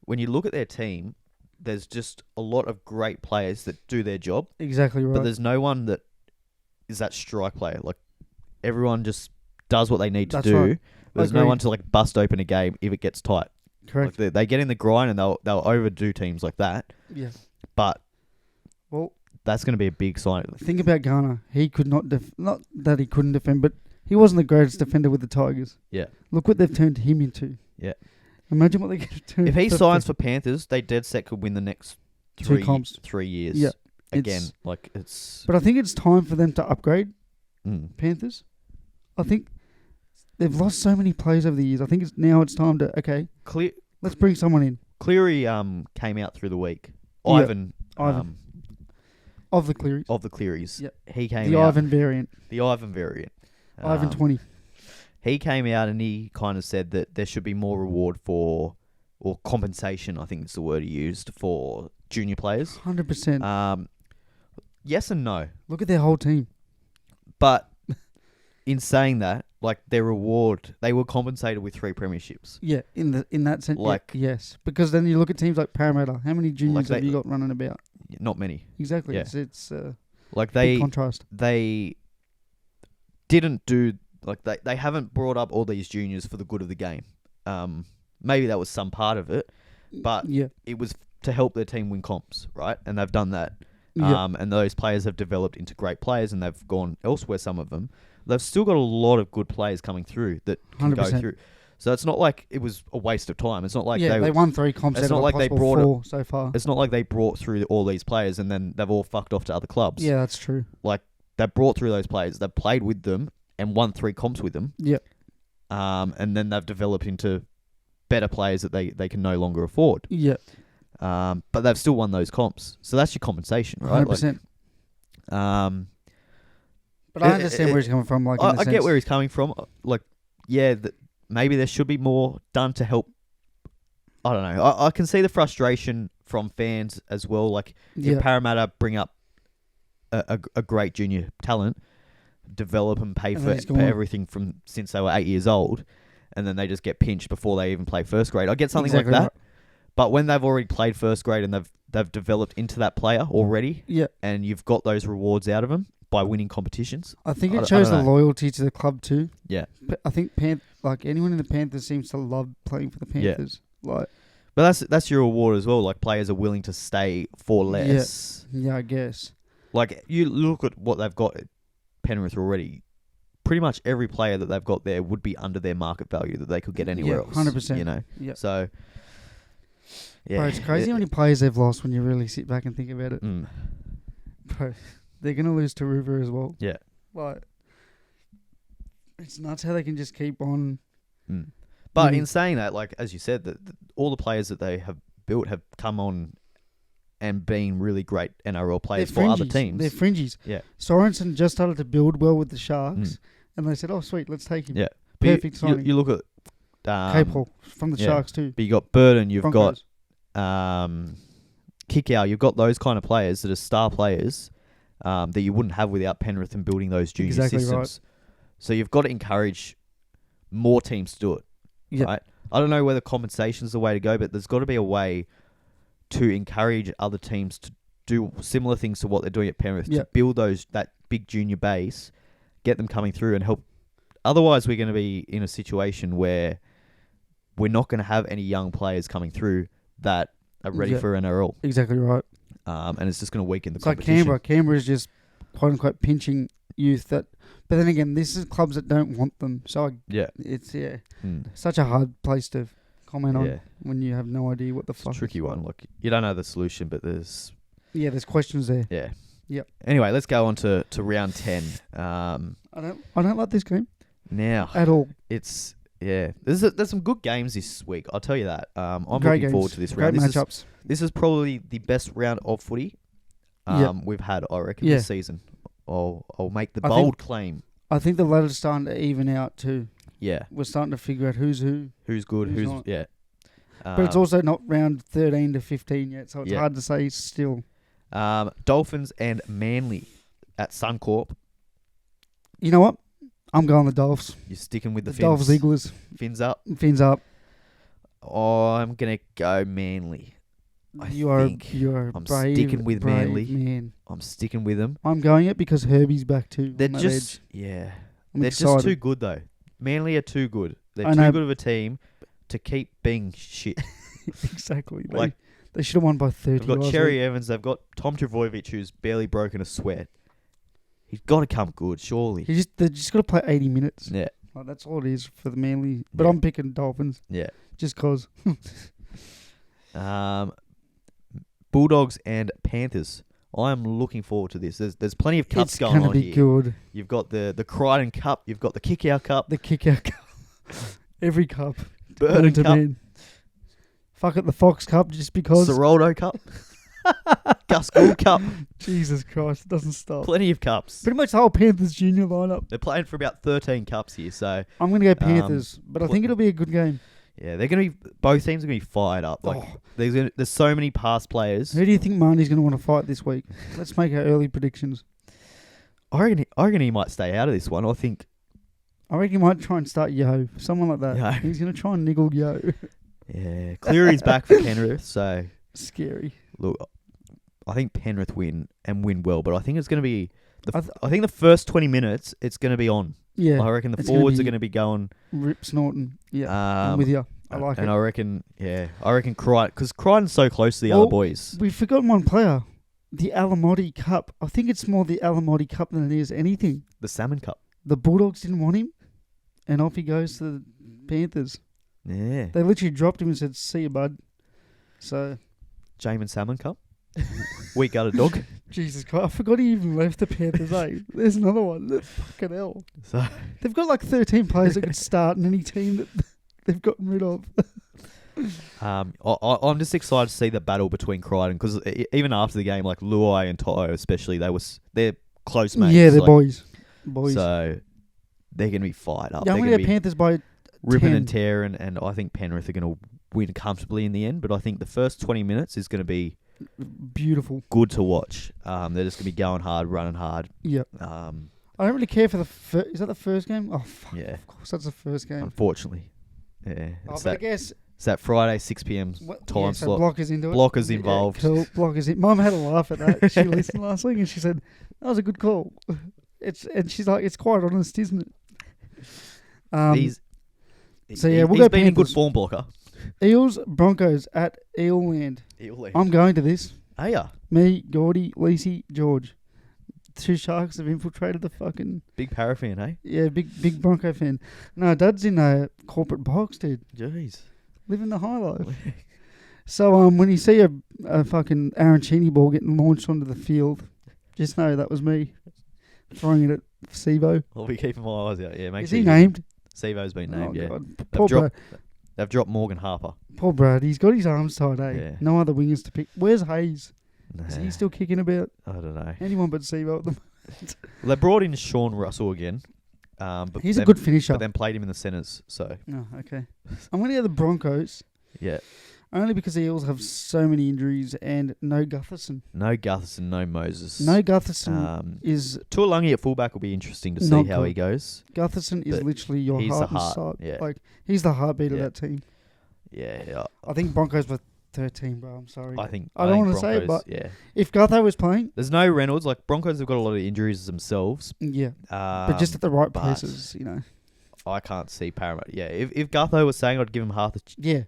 When you look at their team, there's just a lot of great players that do their job. Exactly right. But there's no one that is that strike player. Like, everyone just does what they need to do. Right. There's no one to, bust open a game if it gets tight. Correct. Like, they get in the grind and they'll overdo teams like that. Yeah. But... Well... That's going to be a big sign. Think about Garner. He could not that he couldn't defend, but he wasn't the greatest defender with the Tigers. Yeah. Look what they've turned him into. Yeah. Imagine what they could turn. If he signs for Panthers, they dead set could win the next 3 years. Yeah. Again, it's. But I think it's time for them to upgrade. Panthers. I think they've lost so many players over the years. I think it's time to let's bring someone in. Cleary came out through the week. Ivan. Of the Clearys. Yep. He came out. The Ivan variant. Ivan 20. He came out and he kind of said that there should be more reward or compensation, I think is the word he used, for junior players. 100%. Yes and no. Look at their whole team. But in saying that, their reward, they were compensated with 3 premierships. Yeah, in that sense, yes. Because then you look at teams like Parramatta. How many juniors have you got running about? Not many. Exactly. Yeah. It's Like Big contrast. They didn't do like they haven't brought up all these juniors for the good of the game. Maybe that was some part of it, but it was to help their team win comps, right? And they've done that. And those players have developed into great players, and they've gone elsewhere. Some of them, they've still got a lot of good players coming through that can 100%. Go through. So it's not like it was a waste of time. It's not like they won 3 comps. It's not like they brought 4 so far. It's not like they brought through all these players and then they've all fucked off to other clubs. Yeah, that's true. Like they brought through those players, they've played with them and won 3 comps with them. Yep. And then they've developed into better players that they can no longer afford. Yep. But they've still won those comps, so that's your compensation, right? 100%. But I understand where he's coming from. Like, I get where he's coming from. Like, yeah. Maybe there should be more done to help. I don't know. I can see the frustration from fans as well. Like, if Parramatta bring up a great junior talent, develop and pay for everything from since they were 8 years old, and then they just get pinched before they even play first grade. I get something like that. Right. But when they've already played first grade and they've developed into that player already, and you've got those rewards out of them by winning competitions. I think it shows the loyalty to the club too. Yeah. But I think anyone in the Panthers seems to love playing for the Panthers. Yeah. Like, but that's your reward as well. Like, players are willing to stay for less. Yeah, I guess. Like, you look at what they've got at Penrith already. Pretty much every player that they've got there would be under their market value that they could get anywhere else. 100%. You know? Yeah. So, yeah. Bro, it's crazy how many players they've lost when you really sit back and think about it. Bro, they're going to lose to River as well. Yeah. Like, it's nuts how they can just keep on. But in saying that, like, as you said, that all the players that they have built have come on and been really great NRL players for other teams. They're fringies. Yeah. Sorensen just started to build well with the Sharks, and they said, oh, sweet, let's take him. Yeah. Perfect signing. You look at... Capel from the Sharks too. But you got Burden, you've Broncos. got Kickout, you've got those kind of players that are star players that you wouldn't have without Penrith and building those junior systems. Right. So you've got to encourage more teams to do it. Yep. Right? I don't know whether compensation is the way to go, but there's got to be a way to encourage other teams to do similar things to what they're doing at Penrith, to build that big junior base, get them coming through and help. Otherwise, we're going to be in a situation where we're not going to have any young players coming through that are ready for NRL. Exactly right. And it's just going to weaken the competition. Like Canberra. Canberra is just quote unquote pinching youth that. But then again, this is clubs that don't want them. So it's such a hard place to comment on when you have no idea what the fuck. It's a tricky one. Look, you don't know the solution, but there's questions there. Yeah. Yep. Anyway, let's go on to round 10. I don't like this game now at all. It's there's some good games this week. I'll tell you that. I'm looking forward to this round. Great matchups. This is probably the best round of footy we've had, I reckon, this season. I'll make the bold claim. I think the ladder's starting to even out too. Yeah. We're starting to figure out who's who. Who's good, who's not. Yeah. But it's also not round 13 to 15 yet, so it's hard to say still. Dolphins and Manly at Suncorp. You know what? I'm going the Dolphs. You're sticking with the Fins. Dolphs Eaglers. Fins up. Fins up. Oh, I'm going to go Manly. I'm sticking with Manly. Man. I'm sticking with them. I'm going it because Herbie's back too. They're just they're just too good though. Manly are too good. They're too good of a team to keep being shit. Exactly. Like they should have won by 30. They've got Cherry Evans. They've got Tom Trbojevic, who's barely broken a sweat. He's got to come good, surely. They just got to play 80 minutes. Yeah. Like, that's all it is for the Manly. But I'm picking Dolphins. Yeah. Just cause. Bulldogs and Panthers. I am looking forward to this. There's plenty of cups going on here. It's going to be good. You've got the Crichton Cup. You've got the Kick-Out Cup. The Kick-Out Cup. Every cup. Burden Cup. Fuck it, the Fox Cup just because. Seroldo Cup. Gus Gould Cup. Jesus Christ, it doesn't stop. Plenty of cups. Pretty much the whole Panthers junior lineup. They're playing for about 13 cups here, so... I'm going to go Panthers, but I think it'll be a good game. Yeah, they're going to be... Both teams are going to be fired up. Like there's so many past players. Who do you think Marnie's going to want to fight this week? Let's make our early predictions. I reckon he might stay out of this one. I reckon he might try and start Yo. Someone like that. Yo. He's going to try and niggle Yo. Yeah, Cleary's back for Penrith, so... Scary. Look, I think Penrith win and win well, but I think it's going to be. I think the first 20 minutes it's going to be on. Yeah, I reckon the forwards are going to be going. Rip snorting. Yeah, I'm with you. I like it. And I reckon Crichton, because Crichton's so close to the other boys. We've forgotten one player. The Alamotti Cup. I think it's more the Alamotti Cup than it is anything. The Salmon Cup. The Bulldogs didn't want him, and off he goes to the Panthers. Yeah. They literally dropped him and said, "See you, bud." So, Jamin Salmon Cup. Weak gutted dog. Jesus Christ, I forgot he even left the Panthers, eh? There's another one. Fucking hell. So they've got like 13 players that could start in any team that they've gotten rid of. I'm just excited to see the battle between Crichton, because even after the game, like Luai and To'o especially, they're close mates. Yeah, they're boys. So they're going to be fired up. Yeah, I'm going to get Panthers by ripping 10. and tearing, and I think Penrith are going to win comfortably in the end. But I think the first 20 minutes is going to be beautiful, good to watch. They're just going to be going hard, running hard. Yep. I don't really care for the is that the first game? Oh, fuck. Yeah. Of course, that's the first game. Unfortunately. Yeah. But I guess it's that Friday 6 p.m. time slot. Blockers into it. Blockers involved. Yeah, cool. Blockers in. Mum had a laugh at that. She listened last week and she said, "That was a good call." And she's like, "It's quite honest, isn't it?" He's go been Panthers. a good form blocker. Eels Broncos at Eelland. I'm going to this. Are ya? Me, Gordy, Lacey, George. 2 Sharks have infiltrated the fucking... Big Para fan, eh? Yeah, big Bronco fan. No, Dad's in a corporate box, dude. Jeez. Living the high life. So when you see a fucking Arancini ball getting launched onto the field, just know that was me throwing it at Sivo. I'll be keeping my eyes out. Yeah, Is he named? Sivo's been named, yeah. God. They've dropped Morgan Harper. Poor Brad, he's got his arms tied, eh? Yeah. No other wingers to pick. Where's Hayes? Nah. Is he still kicking about? I don't know. Anyone but Sivo at the moment. They brought in Sean Russell again. But he's a good finisher. But then played him in the centres, so... Oh, okay. I'm going to go the Broncos. Yeah. Only because the Eels have so many injuries and no Gutherson. No Gutherson, no Moses. No Gutherson is... Tuolungi at fullback will be interesting to see how he goes. Gutherson is literally your heart and soul. Yeah. Like, he's the heartbeat of that team. Yeah. I think Broncos were 13, bro. I'm sorry. I don't want to say it, but if Gutho was playing... There's no Reynolds. Like, Broncos have got a lot of injuries themselves. Yeah. But just at the right places, you know. I can't see Parramatta. Yeah, if Gutho was saying, I'd give him half a chance.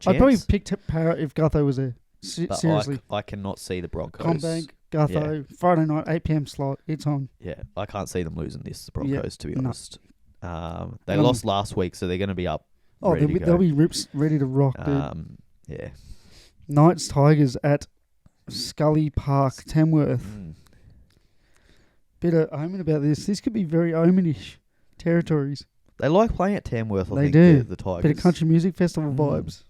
I'd probably pick Parramatta if Gutho was there. Seriously. I cannot see the Broncos. Combank, Gutho, Friday night, 8 p.m. slot. It's on. Yeah, I can't see them losing this, the Broncos, to be honest. They lost last week, so they're going to be up. Oh, they'll be rips ready to rock, dude. Yeah. Knights Tigers at Scully Park, Tamworth. Bit of omen about this. This could be very omenish territories. They like playing at Tamworth, I think, do. The Tigers. Bit of country music festival vibes.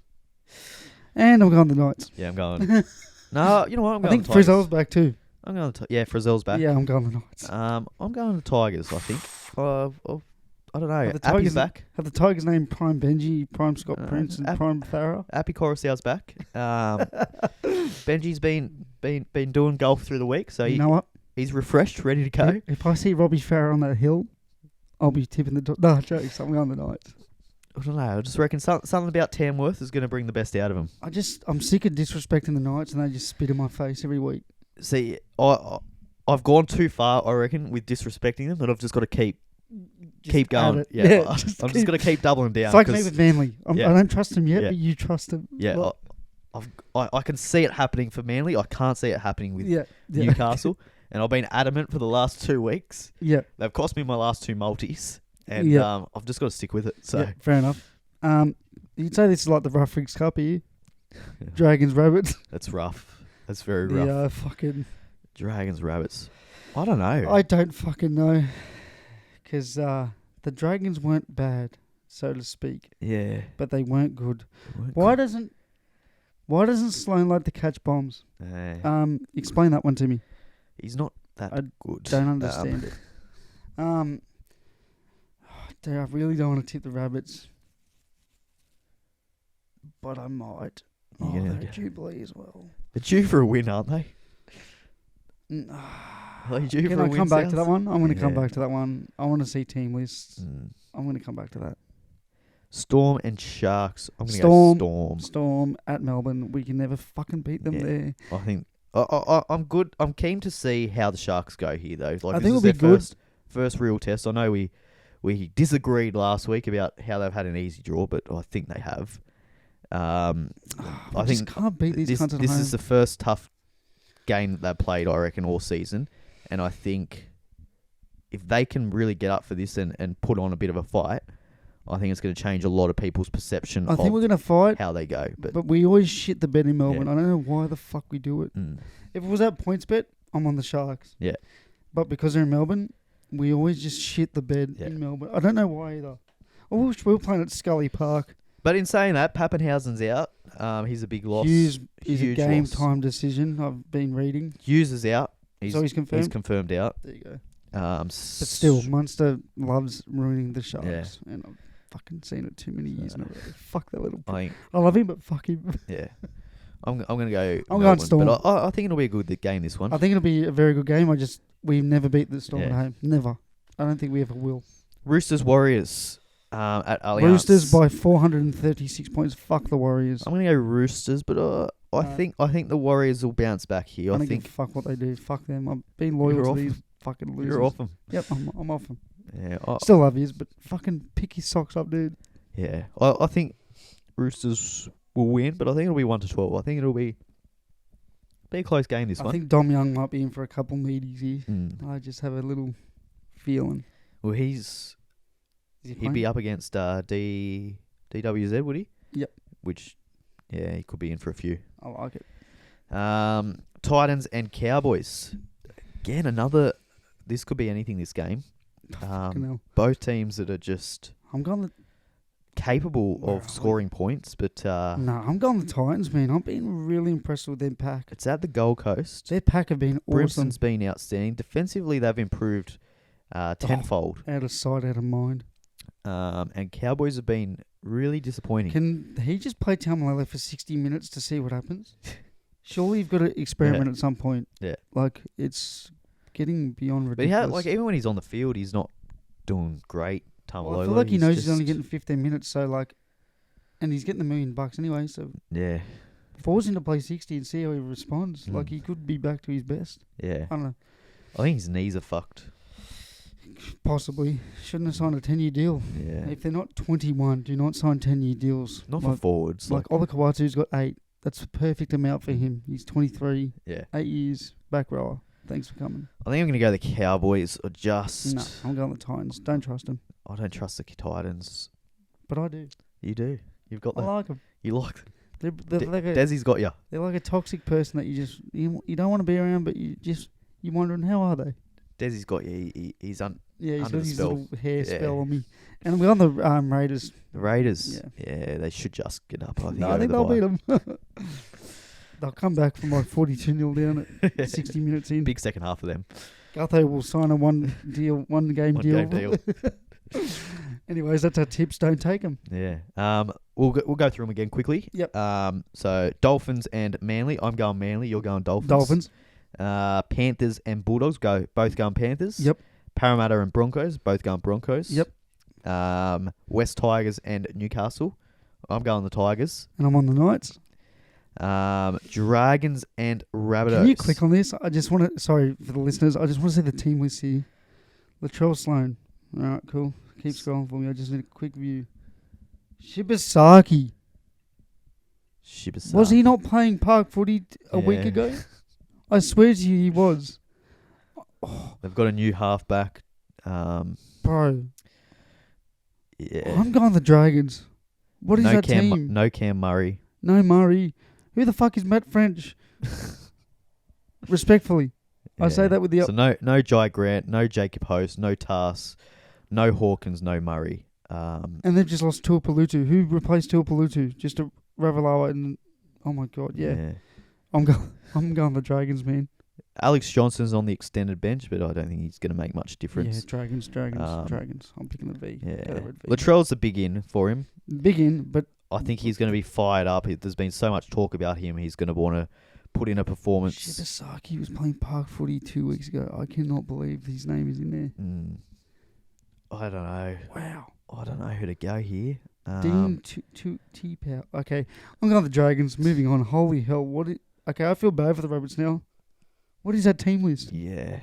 And I'm going the Knights. Yeah, I'm going. No, you know what? I'm going I think Frizzell's back too. I'm going Frizzell's back. Yeah, I'm going the Knights. I'm going the Tigers, I think. I don't know. Appy's back. Have the Tigers named Prime Benji, Prime Scott Prince, and Prime Farah? Appy Coruscant's back. Benji's been doing golf through the week, so you know what? He's refreshed, ready to go. If I see Robbie Farah on that hill, I'll be tipping the... No, jokes. I'm going the Knights. I don't know. I just reckon something about Tamworth is going to bring the best out of them. I'm sick of disrespecting the Knights, and they just spit in my face every week. See, I've gone too far, I reckon, with disrespecting them, and I've just got to keep going. Yeah, I'm just going to keep doubling down. It's like me with Manly. I don't trust him yet, but you trust him. Yeah, I can see it happening for Manly. I can't see it happening with Newcastle. And I've been adamant for the last 2 weeks. Yeah. They've cost me my last 2 multis. And I've just got to stick with it. So fair enough. You'd say this is like the Rough Rigs Cup here. Dragons, Rabbits. That's rough. That's very rough. Yeah, fucking... Dragons, Rabbits. I don't know. I don't fucking know. Because the Dragons weren't bad, so to speak. Yeah. But they weren't good. Why doesn't Sloan like to catch bombs? Explain that one to me. He's not that good. Don't understand it. Dude, I really don't want to tip the Rabbits. But I might. They're Jubilee as well. They're due for a win, aren't they? Can I come back to that one? I'm going to come back to that one. I want to see team lists. I'm going to come back to that. Storm and Sharks. I'm going to go Storm. Storm at Melbourne. We can never fucking beat them there. I I'm good. I'm keen to see how the Sharks go here, though. Like, I this think is it'll be their good. first real test. I know we disagreed last week about how they've had an easy draw, but I think they have. I think can't beat these cunts at this home. is the first tough game that they've played, I reckon, all season. And I think if they can really get up for this and put on a bit of a fight, I think it's going to change a lot of people's perception I think we're going to fight how they go. But we always shit the bed in Melbourne. Yeah. I don't know why the fuck we do it. If it was at points bet, I'm on the Sharks. Yeah. But because they're in Melbourne, we always just shit the bed in Melbourne. I don't know why either. I wish we were playing at Scully Park. But in saying that, Pappenhausen's out. He's a big loss. Hughes is a game loss. time decision. I've been reading. Hughes is out. So he's confirmed? He's confirmed out. There you go. But still, Munster loves ruining the Sharks. Yeah. And I've fucking seen it too many years in a row. Fuck that little... I love him, but fuck him. Yeah. I'm going to go I'm going Storm. But I think it'll be a good game, this one. I think it'll be a very good game. We've never beat the Storm at home. Never. I don't think we ever will. Roosters Warriors at Allianz. Roosters by 436 points. Fuck the Warriors. I'm going to go Roosters, but I think the Warriors will bounce back here. I think fuck what they do. Fuck them. I've been loyal to these fucking losers. You're off them. Yep, I'm off them. Yeah, still love yous, but fucking pick his socks up, dude. Yeah, I think Roosters will win, but I think it'll be 1-12. I think it'll be a close game this one. I think Dom Young might be in for a couple meaties here. I just have a little feeling. Well, he'd be up against DWZ, would he? Yep. Which, yeah, he could be in for a few. I like it. Titans and Cowboys. Again, this could be anything, this game. Both teams that are just capable of scoring points, but... I'm going the Titans, man. I've been really impressed with their pack. It's at the Gold Coast. Their pack have been awesome. Brimson's been outstanding. Defensively, they've improved tenfold. Out of sight, out of mind. And Cowboys have been really disappointing. Can he just play Tamalolo for 60 minutes to see what happens? Surely you've got to experiment at some point. Yeah. Like, it's getting beyond ridiculous. But even when he's on the field, he's not doing great. Well, I feel like he knows he's only getting 15 minutes, and he's getting $1 million anyway, so... Yeah. Force him to play 60 and see how he responds. Like, he could be back to his best. Yeah. I don't know. I think his knees are fucked. Possibly. Shouldn't have signed a 10-year deal. Yeah. If they're not 21, do not sign 10-year deals. Not for forwards. Like Ola Kawatu's got 8. That's a perfect amount for him. He's 23. Yeah. 8 years, back rower. Thanks for coming. I think I'm going to go the Cowboys or just... No, I'm going the Titans. Don't trust them. I don't trust the Titans. But I do. You do. You've got I like them. You like them. They're like Desi's got you. They're like a toxic person that you don't want to be around, but you're wondering, how are they? Desi's got you. He's under he's got his spell. little hair spell on me. And we're on the Raiders. The Raiders. Yeah, they should just get up. I think they'll beat them. They'll come back from like 42-0 down at 60 minutes in. Big second half of them. Gutho will sign a one game deal. Anyways, that's our tips. Don't take them. Yeah. We'll go through them again quickly. Yep. So Dolphins and Manly. I'm going Manly. You're going Dolphins. Dolphins. Panthers and Bulldogs. Both going Panthers. Yep. Parramatta and Broncos. Both going Broncos. Yep. West Tigers and Newcastle. I'm going the Tigers. And I'm on the Knights. Dragons and Rabbitohs. Can you click on this? I just want to... Sorry for the listeners. I just want to see the team list here. Latrell Sloan. All right, cool. Keep scrolling for me. I just need a quick view. Shibasaki. Was he not playing park footy a week ago? I swear to you he was. They've got a new halfback. Bro. Yeah. I'm going the Dragons. What is that team? No Cam Murray. No Murray. Who the fuck is Matt French? Respectfully. Yeah. I say that with the... So no Jai Grant, no Jacob Host, no Tass, no Hawkins, no Murray. And they've just lost Tuipulotu. Who replaced Tuipulotu? Just a Ravalawa and... Oh my God, yeah. I'm going the Dragons, man. Alex Johnson's on the extended bench, but I don't think he's going to make much difference. Yeah, Dragons. I'm picking the V. Yeah. Latrell's a big in for him. Big in, but... I think he's going to be fired up. There's been so much talk about him. He's going to want to put in a performance. Shibasaki was playing park footy 2 weeks ago. I cannot believe his name is in there. I don't know. Wow. I don't know who to go here. Dean T-Power. Okay, I'm going the Dragons. Moving on. Holy hell. Okay, I feel bad for the Rabbits now. What is that team list? Yeah.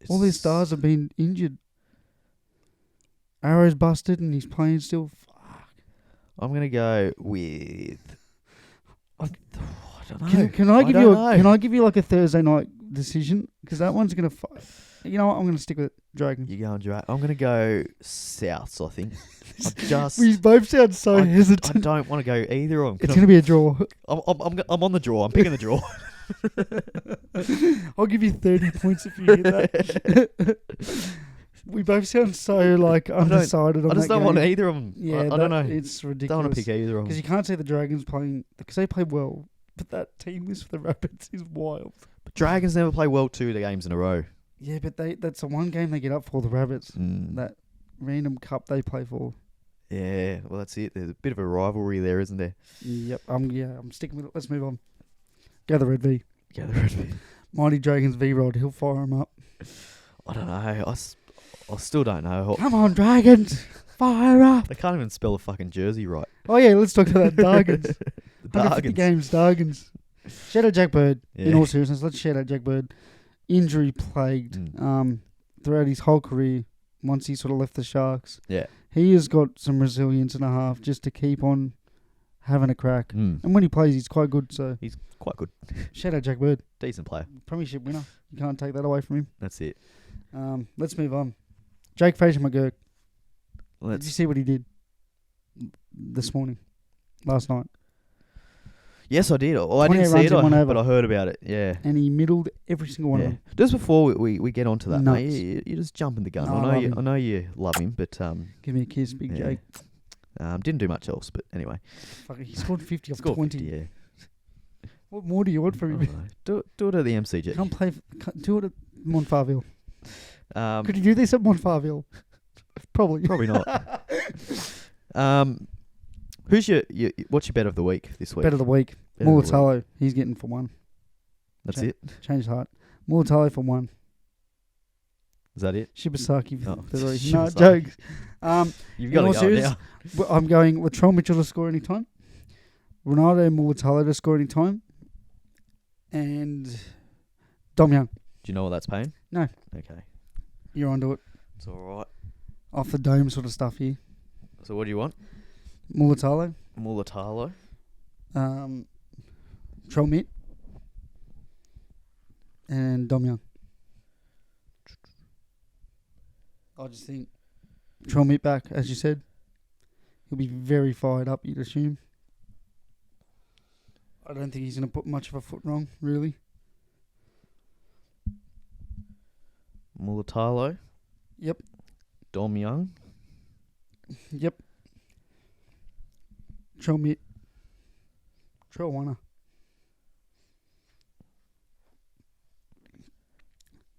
All their stars have been injured. Arrow's busted and he's playing still. Fuck. I'm going to go with... I don't know. Can I give you like a Thursday night decision? Because that one's going to... You know what? I'm going to stick with Dragons. You're going Dragons. I'm going to go Souths, I think. We both sound so hesitant. I don't want to go either of them. It's going to be a draw. I'm on the draw. I'm picking the draw. I'll give you 30 points if you get that. We both sound so like undecided on that I just don't want either of them. Yeah, I don't know. It's ridiculous. Don't want to pick either of them. Because you can't see the Dragons playing... Because they play well. But that team list for the Rapids is wild. But Dragons never play well 2 games in a row. Yeah, but that's the one game they get up for, the Rabbits. That random cup they play for. Yeah, well, that's it. There's a bit of a rivalry there, isn't there? Yep. I'm sticking with it. Let's move on. Go the Red V. Go the Red V. Mighty Dragons V-Rod. He'll fire him up. I don't know. I still don't know. Come on, Dragons. Fire up. They can't even spell a fucking jersey right. Oh, yeah. Let's talk about that Dargans. 150 Dargans. games, Dargans. Shout out Jack Bird. Yeah. In all seriousness, let's shout out Jack Bird. Injury plagued throughout his whole career once he sort of left the Sharks. Yeah. He has got some resilience and a half just to keep on having a crack. And when he plays, he's quite good. So he's quite good. Shout out Jack Bird. Decent player. Premiership winner. You can't take that away from him. That's it. Let's move on. Jake Fraser-McGurk. Did you see what he did last night? Yes, I did. Well, I didn't see it, but I heard about it. Yeah. And he middled every single one of them. Just before we get on to that, mate, you're just jumping the gun. No, I know you love him, but... give me a kiss, Big Jake. Didn't do much else, but anyway. Fuck, he scored 50 off 20. 50, yeah. What more do you want from him? Do it at the MCG. Do it at Montfarville. Could you do this at Montfarville? Probably. Probably not. What's your bet of the week this week? Bet of the week. Mulatalo. He's getting for 1. That's it? Change heart. Mulatalo for 1. Is that it? Shibasaki for 3. No, jokes. You've got to go now. I'm going Latrell Mitchell to score any time. Ronaldo Mulatalo to score any time. And Dom Young. Do you know what that's paying? No. Okay. You're onto it. It's all right. Off the dome sort of stuff here. So what do you want? Mulatalo. Trell Mitt. And Dom Young. I just think Trell Mitt back, as you said. He'll be very fired up, you'd assume. I don't think he's going to put much of a foot wrong, really. Mulatalo. Yep. Dom Young. Yep. Trell Mitt. Trell Warner.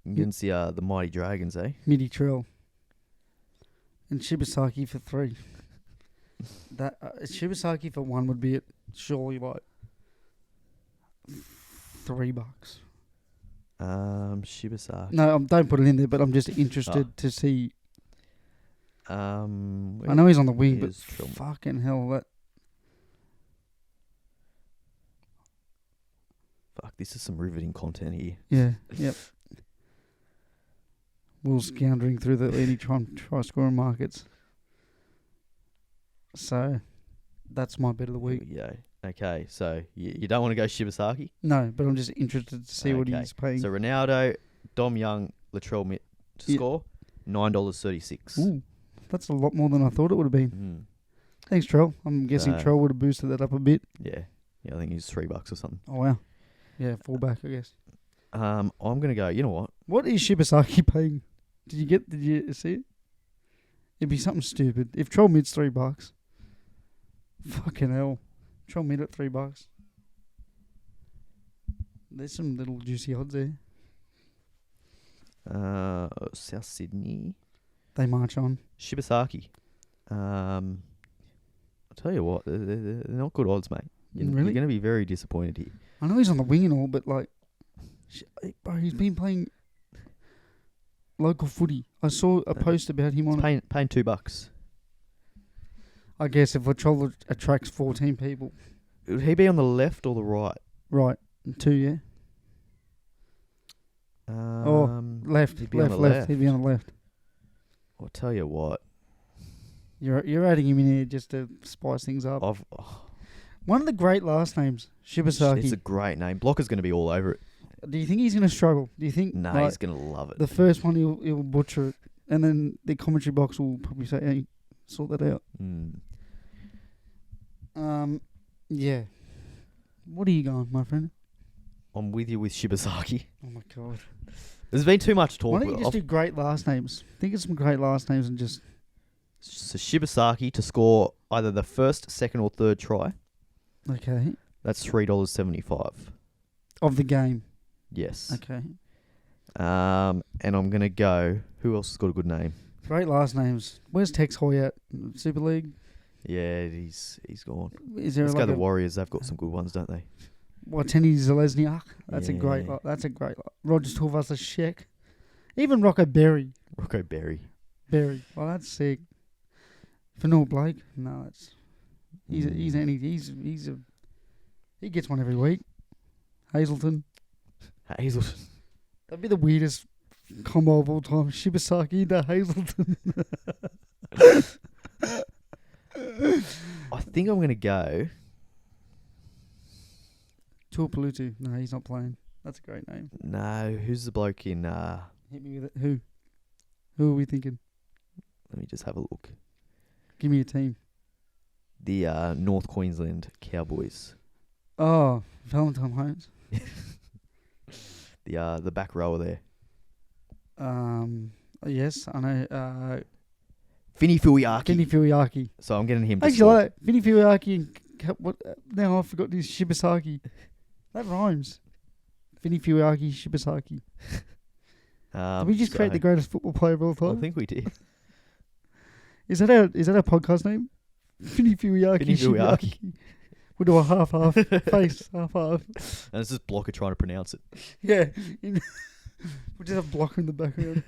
Against the Mighty Dragons, eh? Mitty Trell. And Shibasaki for 3. That Shibasaki for 1 would be surely like $3. Shibasaki. No, don't put it in there, but I'm just interested to see. I know he's on the wing, but fucking hell, that. Fuck, this is some riveting content here. Yeah, yep. We're scoundering through the any try scoring markets. So, that's my bet of the week. Yeah. Okay, so you don't want to go Shibasaki? No, but I'm just interested to see what he's paying. So Ronaldo, Dom Young, Latrell Mitt to score, $9.36. Ooh, that's a lot more than I thought it would have been. Thanks, Trell. I'm guessing Trell would have boosted that up a bit. Yeah, I think he's $3 or something. Oh, wow. Yeah, fullback, I guess. I'm going to go, you know what? What is Shibasaki paying? Did you see it? It'd be something stupid. If Trell Mitt's $3, fucking hell. Trell Mitt at $3. There's some little juicy odds there. South Sydney. They march on. Shibasaki. I'll tell you what, they're not good odds, mate. You're going to be very disappointed here. I know he's on the wing and all, but like, bro, he's been playing local footy. I saw a post about him on it. Paying $2. I guess if Latrell attracts 14 people. Would he be on the left or the right? Right. 2, yeah. Left. He'd be on the left. He'd be on the left. I'll tell you what. You're adding him in here just to spice things up. One of the great last names, Shibasaki. It's a great name. Blocker's going to be all over it. Do you think he's going to struggle? Do you think? No, he's going to love it. The first one he'll butcher it, and then the commentary box will probably say, "Hey, sort that out." Yeah. What are you going, my friend? I'm with you with Shibasaki. Oh my god. There's been too much talk. Why don't you just do great last names? Think of some great last names and just... So Shibasaki to score either the first, second or third try. Okay. That's $3.75. Of the game? Yes. Okay. And I'm going to go... Who else has got a good name? Great last names. Where's Tex Hoy at? Super League? Yeah, he's gone. Is there Let's go the Warriors. They've got some good ones, don't they? Tenny Zalesniak. That's a great lot. That's a great lot. Rogers Tulvasa-Sheck. Even Rocco Berry. Berry. Well, that's sick. Fanor Blake. No, that's... He gets one every week. Hazelton. That'd be the weirdest combo of all time. Shibasaki to Hazelton. I think I'm going to go... Tuipulotu. No, he's not playing. That's a great name. No, who's the bloke in... Hit me with it. Who? Who are we thinking? Let me just have a look. Give me a team. The North Queensland Cowboys. Oh, Valentine Holmes. The back rower there. Yes, I know. Finefeuiaki. So I'm getting him to actually score. like that. Finefeuiaki and what? Now I've forgotten his Shibasaki. That rhymes. Finefeuiaki, Shibasaki. Did we just create the greatest football player of all time? I think we did. Is that our podcast name? Finefeuiaki, Shibasaki. We'll do a half face, half. And it's just Blocker trying to pronounce it. Yeah. We'll just have Blocker in the background.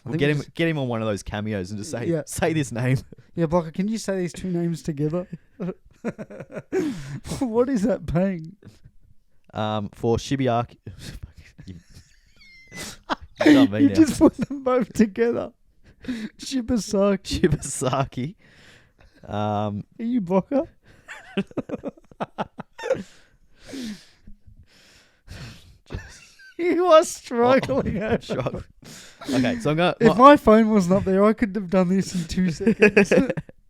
We'll get him on one of those cameos and just say this name. Yeah, Blocker, can you say these two names together? What is that paying? For Shibasaki. You just put them both together. Shibasaki. Are you Blocker? You are struggling. Okay, so I'm going. If my phone wasn't up there, I could have done this in 2 seconds.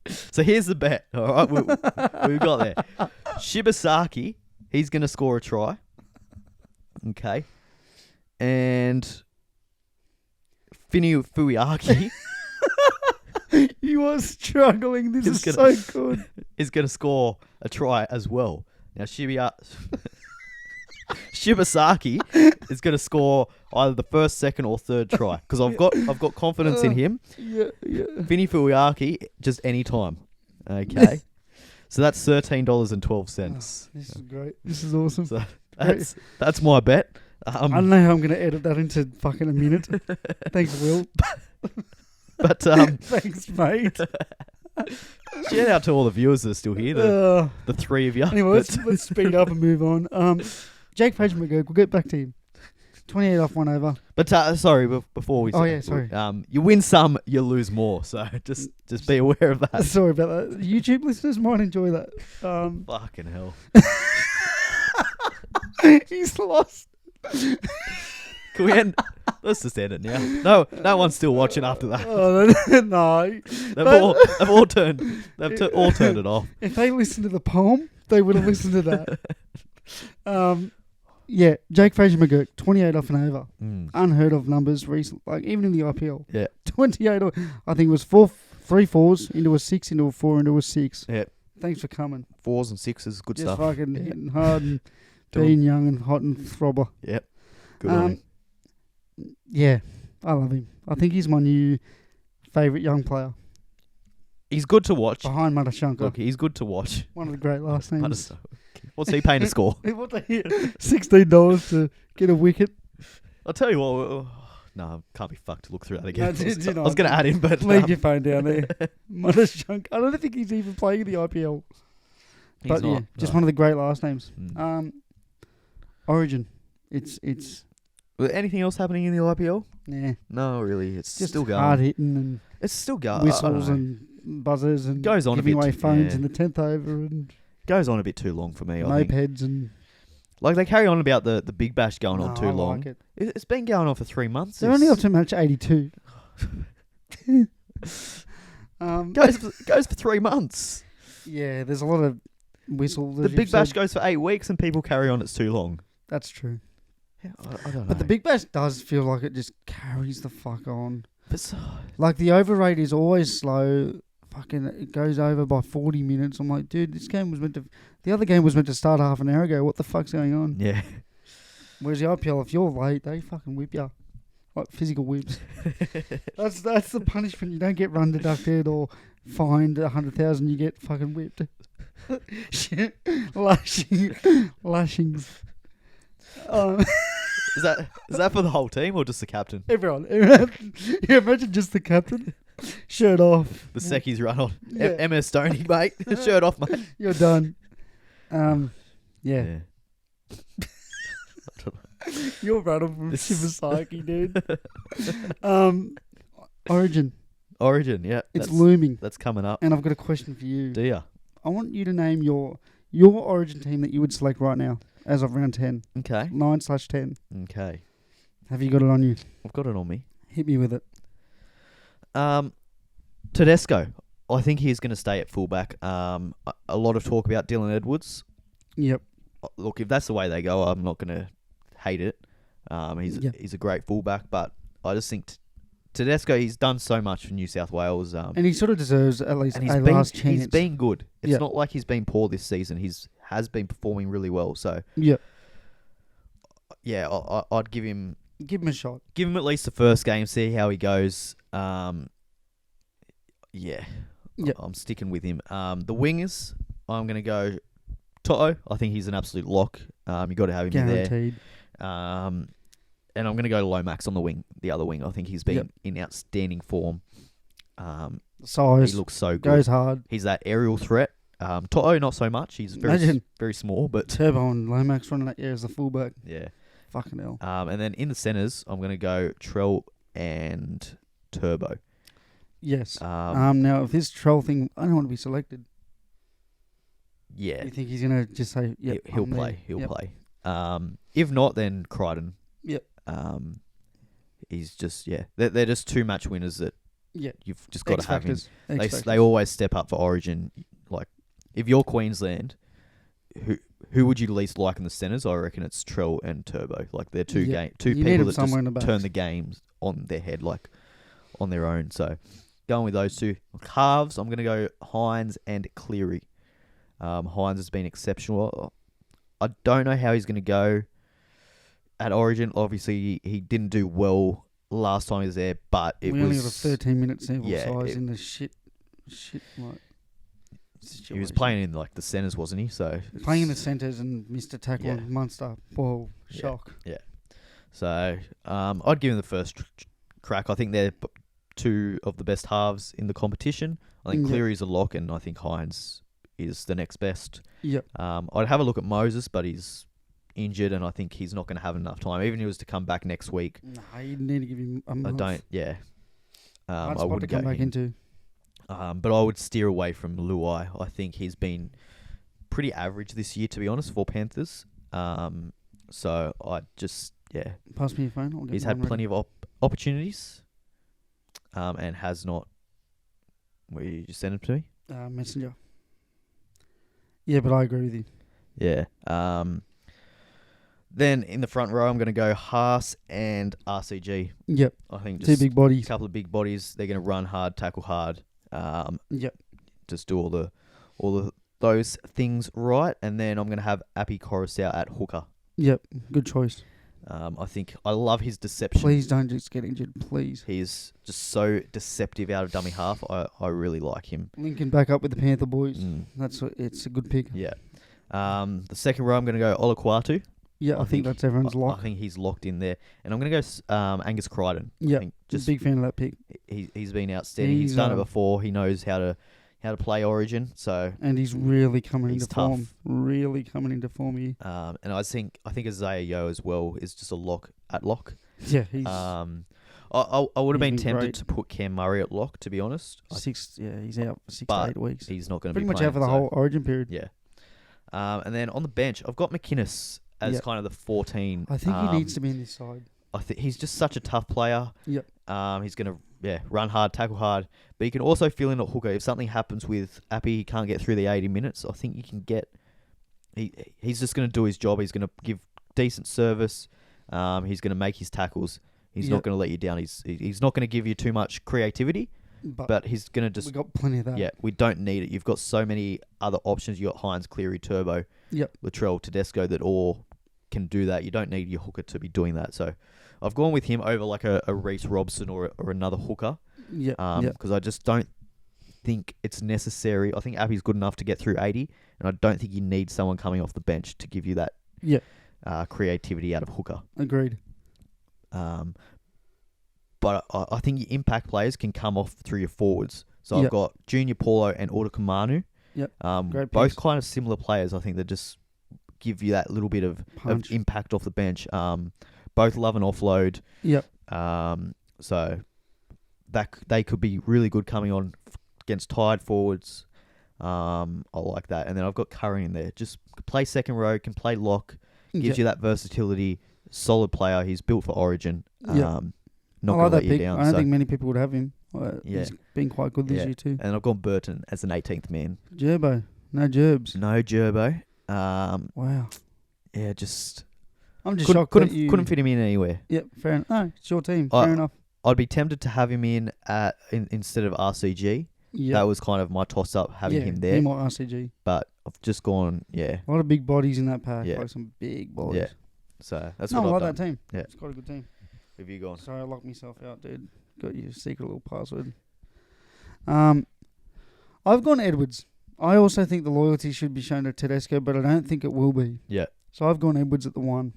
So here's the bet. All right, we've got there. Shibasaki, he's going to score a try. Okay, and Finefeuiaki. You are struggling. This is so good. Is going to score a try as well. Now Shibasaki is going to score either the first, second, or third try because I've got confidence in him. Yeah. Finefeuiaki, just any time. Okay, so that's $13.12. This is great. This is awesome. So that's my bet. I don't know how I'm going to edit that into fucking a minute. Thanks, Will. But thanks, mate. Shout out to all the viewers that are still here. The three of you. Anyway, let's speed up and move on. Jake Fraser McGurk, we'll get back to him. 28 off, 1 over. But sorry, before we... sorry. You win some, you lose more. So just be aware of that. Sorry about that. YouTube listeners might enjoy that. Fucking hell. He's lost. Can we end? Let's just end it now. No one's still watching after that. No. They've all turned it off. If they listened to the poem, they would have listened to that. Yeah, Jake Fraser McGurk, 28 off and over. Unheard of numbers recent, like even in the IPL. Yeah. 28 off, I think it was 3 fours into a 6 into a 4 into a 6. Yeah. Thanks for coming. 4s and 6s, good Just stuff. Just fucking hitting hard and being young and hot and throbber. Yep. Good on him. Yeah, I love him. I think he's my new favourite young player. He's good to watch. Behind Madashanka. Look, he's good to watch. One of the great last names. What's he paying to score? $16 to get a wicket. I'll tell you what. No, can't be fucked to look through that again. No, I was going to add him, but... Leave your phone down there. Madashanka. I don't think he's even playing in the IPL. But not, just one of the great last names. Origin. It's Anything else happening in the IPL? Yeah. No, really. It's just still going. Hard hitting and it's still going. Whistles and buzzers and goes on giving a bit away phones in the 10th over and goes on a bit too long for me. mopeds and like they carry on about the Big Bash going on too I long. Like it. It's been going on for 3 months. They're only up to match 82. Goes for 3 months. Yeah, there's a lot of whistles. The Big Bash goes for 8 weeks and people carry on. It's too long. That's true. Yeah, I don't know. But the Big Bash does feel like it just carries the fuck on. But like the over rate is always slow. Fucking, it goes over by 40 minutes. I'm like, dude, the other game was meant to start half an hour ago. What the fuck's going on? Yeah. Whereas the IPL, if you're late, they fucking whip you. Like physical whips. That's the punishment. You don't get run deducted or fined 100,000. You get fucking whipped. Lashings. Is that for the whole team or just the captain? Everyone. Yeah, imagine just the captain. Shirt off. The Secchi's run on. Yeah. MS Stoney, mate. Shirt off, mate. You're done. Yeah. You're running from Shibasaki, dude. Origin. Origin, yeah. It's looming. That's coming up. And I've got a question for you. Do ya? I want you to name your Origin team that you would select right now as of round 10. Okay. 9/10. Okay. Have you got it on you? I've got it on me. Hit me with it. Tedesco. I think he's going to stay at fullback. A lot of talk about Dylan Edwards. Yep. Look, if that's the way they go, I'm not going to hate it. He's a great fullback, but I just think Tedesco, he's done so much for New South Wales. And he sort of deserves at least a last chance. He's been good. It's not like he's been poor this season. Has been performing really well. So I'd give him a shot. Give him at least the first game, see how he goes. I'm sticking with him. The wingers, I'm going to go Toto. I think he's an absolute lock. You got to have him Guaranteed. in there. And I'm going to go Lomax on the wing, the other wing. I think he's been in outstanding form. Size. He looks so good. Goes hard. He's that aerial threat. Toto, not so much. He's very small, but Turbo and Lomax running that as the fullback. Yeah. Fucking hell. And then in the centres, I'm going to go Trell and Turbo. Yes. Now, if this Trell thing, I don't want to be selected. Yeah. You think he's going to just say, he'll play. He'll play. If not, then Crichton. Yep. He's just, they're just two match winners that you've just got to have him. They always step up for Origin. Like, if you're Queensland, who would you least like in the centres? I reckon it's Trell and Turbo. Like, they're two people that just turn the games on their head, like, on their own. So, going with those two. Halves, I'm going to go Hines and Cleary. Hines has been exceptional. I don't know how he's going to go at Origin. Obviously, he didn't do well last time he was there, but we only got a 13-minute sample size in the shit like situation. He was playing in like the centres, wasn't he? So playing in the centres and missed a tackle on Munster. Whoa, shock. Yeah. So I'd give him the first crack. I think they're two of the best halves in the competition. I think Cleary's a lock, and I think Hines is the next best. Yep. I'd have a look at Moses, but he's injured, and I think he's not going to have enough time. Even if he was to come back next week. Nah, you need to give him a month. I don't. I wouldn't come back into. But I would steer away from Luai. I think he's been pretty average this year, to be honest, for Panthers. So I just Pass me your phone. He's had plenty of opportunities, and has not. Will you just send it to me? Messenger. Yeah, but I agree with you. Yeah. Then in the front row, I'm going to go Haas and RCG. Yep. I think just 2 big bodies. A couple of big bodies. They're going to run hard, tackle hard. Yep. Just do all those things right, and then I'm going to have Appy Coruscant at hooker. Yep. Good choice. I think I love his deception. Please don't just get injured, please. He's just so deceptive out of dummy half. I really like him. Linking back up with the Panther boys. It's a good pick. Yeah. The second row, I'm going to go Olaquatu. Yeah, I think that's everyone's lock. I think he's locked in there. And I'm going to go Angus Crichton. Yeah, just big fan of that pick. He's been outstanding. He's done it before. He knows how to play Origin. And he's really coming into form. Really coming into form here. And I think Isaiah Yeo as well is just a lock at lock. Yeah, he's I would have been tempted great. to put Cam Murray at lock, to be honest. He's out for 6 but to 8 weeks. He's not going to be pretty much playing, out for the whole Origin period. Yeah. And then on the bench, I've got McInnes as kind of the 14. I think he needs to be in this side. I think he's just such a tough player. Yep. He's going to run hard, tackle hard, but he can also fill in at hooker. If something happens with Appy, he can't get through the 80 minutes. I think you can get. He's just going to do his job. He's going to give decent service. He's going to make his tackles. He's not going to let you down. He's not going to give you too much creativity, but he's going to just. We got plenty of that. Yeah, we don't need it. You've got so many other options. You got Hines, Cleary, Turbo, Latrell, Tedesco that all can do that. You don't need your hooker to be doing that. So I've gone with him over like a Reece Robson or another hooker. Because I just don't think it's necessary. I think Appy's good enough to get through 80, and I don't think you need someone coming off the bench to give you that creativity out of hooker. Agreed. But I think your impact players can come off through your forwards. So I've got Junior Paulo and Otokumanu. Great both picks. kind of similar players. I think that just give you that little bit of impact off the bench. Both love an offload. So that they could be really good coming on against tired forwards. I like that. And then I've got Curry in there. Just play second row, can play lock, gives you that versatility. Solid player. He's built for Origin. Not going to let you down. I don't think many people would have him. He's been quite good this year too. And I've gone Burton as an 18th man. Gerbo. No Gerbs. No Gerbo. Wow. Yeah, just... I'm just shocked that you... Couldn't fit him in anywhere. Yep, fair enough. No, it's your team. Fair enough. I'd be tempted to have him in instead of RCG. That was kind of my toss-up, having him there. Him or RCG. But I've just gone, A lot of big bodies in that pack. Like some big bodies. Yeah. So that's what I've I done. like that team. Yeah. It's quite a good team. Who have you gone? Sorry, I locked myself out, dude. Got your secret little password. I've gone Edwards. I also think the loyalty should be shown to Tedesco, but I don't think it will be. Yeah. So I've gone Edwards at the 1.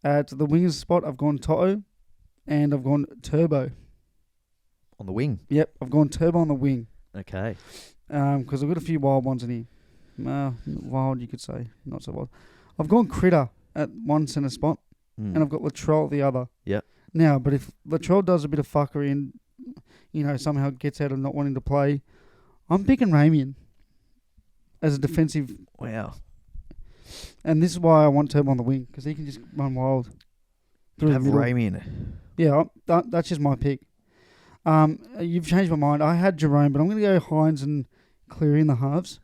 At the wingers spot, I've gone Toto, and I've gone Turbo. On the wing? Yep, I've gone Turbo on the wing. Okay. Because I've got a few wild ones in here. Wild, you could say. Not so wild. I've gone Critter at one centre spot, and I've got Latrell at the other. Yep. Now, but if Latrell does a bit of fuckery and, somehow gets out of not wanting to play, I'm picking Ramian as a defensive. Wow. And this is why I want Turbo on the wing, because he can just run wild. Have Ramian. Yeah, that's just my pick. You've changed my mind. I had Jerome, but I'm going to go Hines and Cleary in the halves.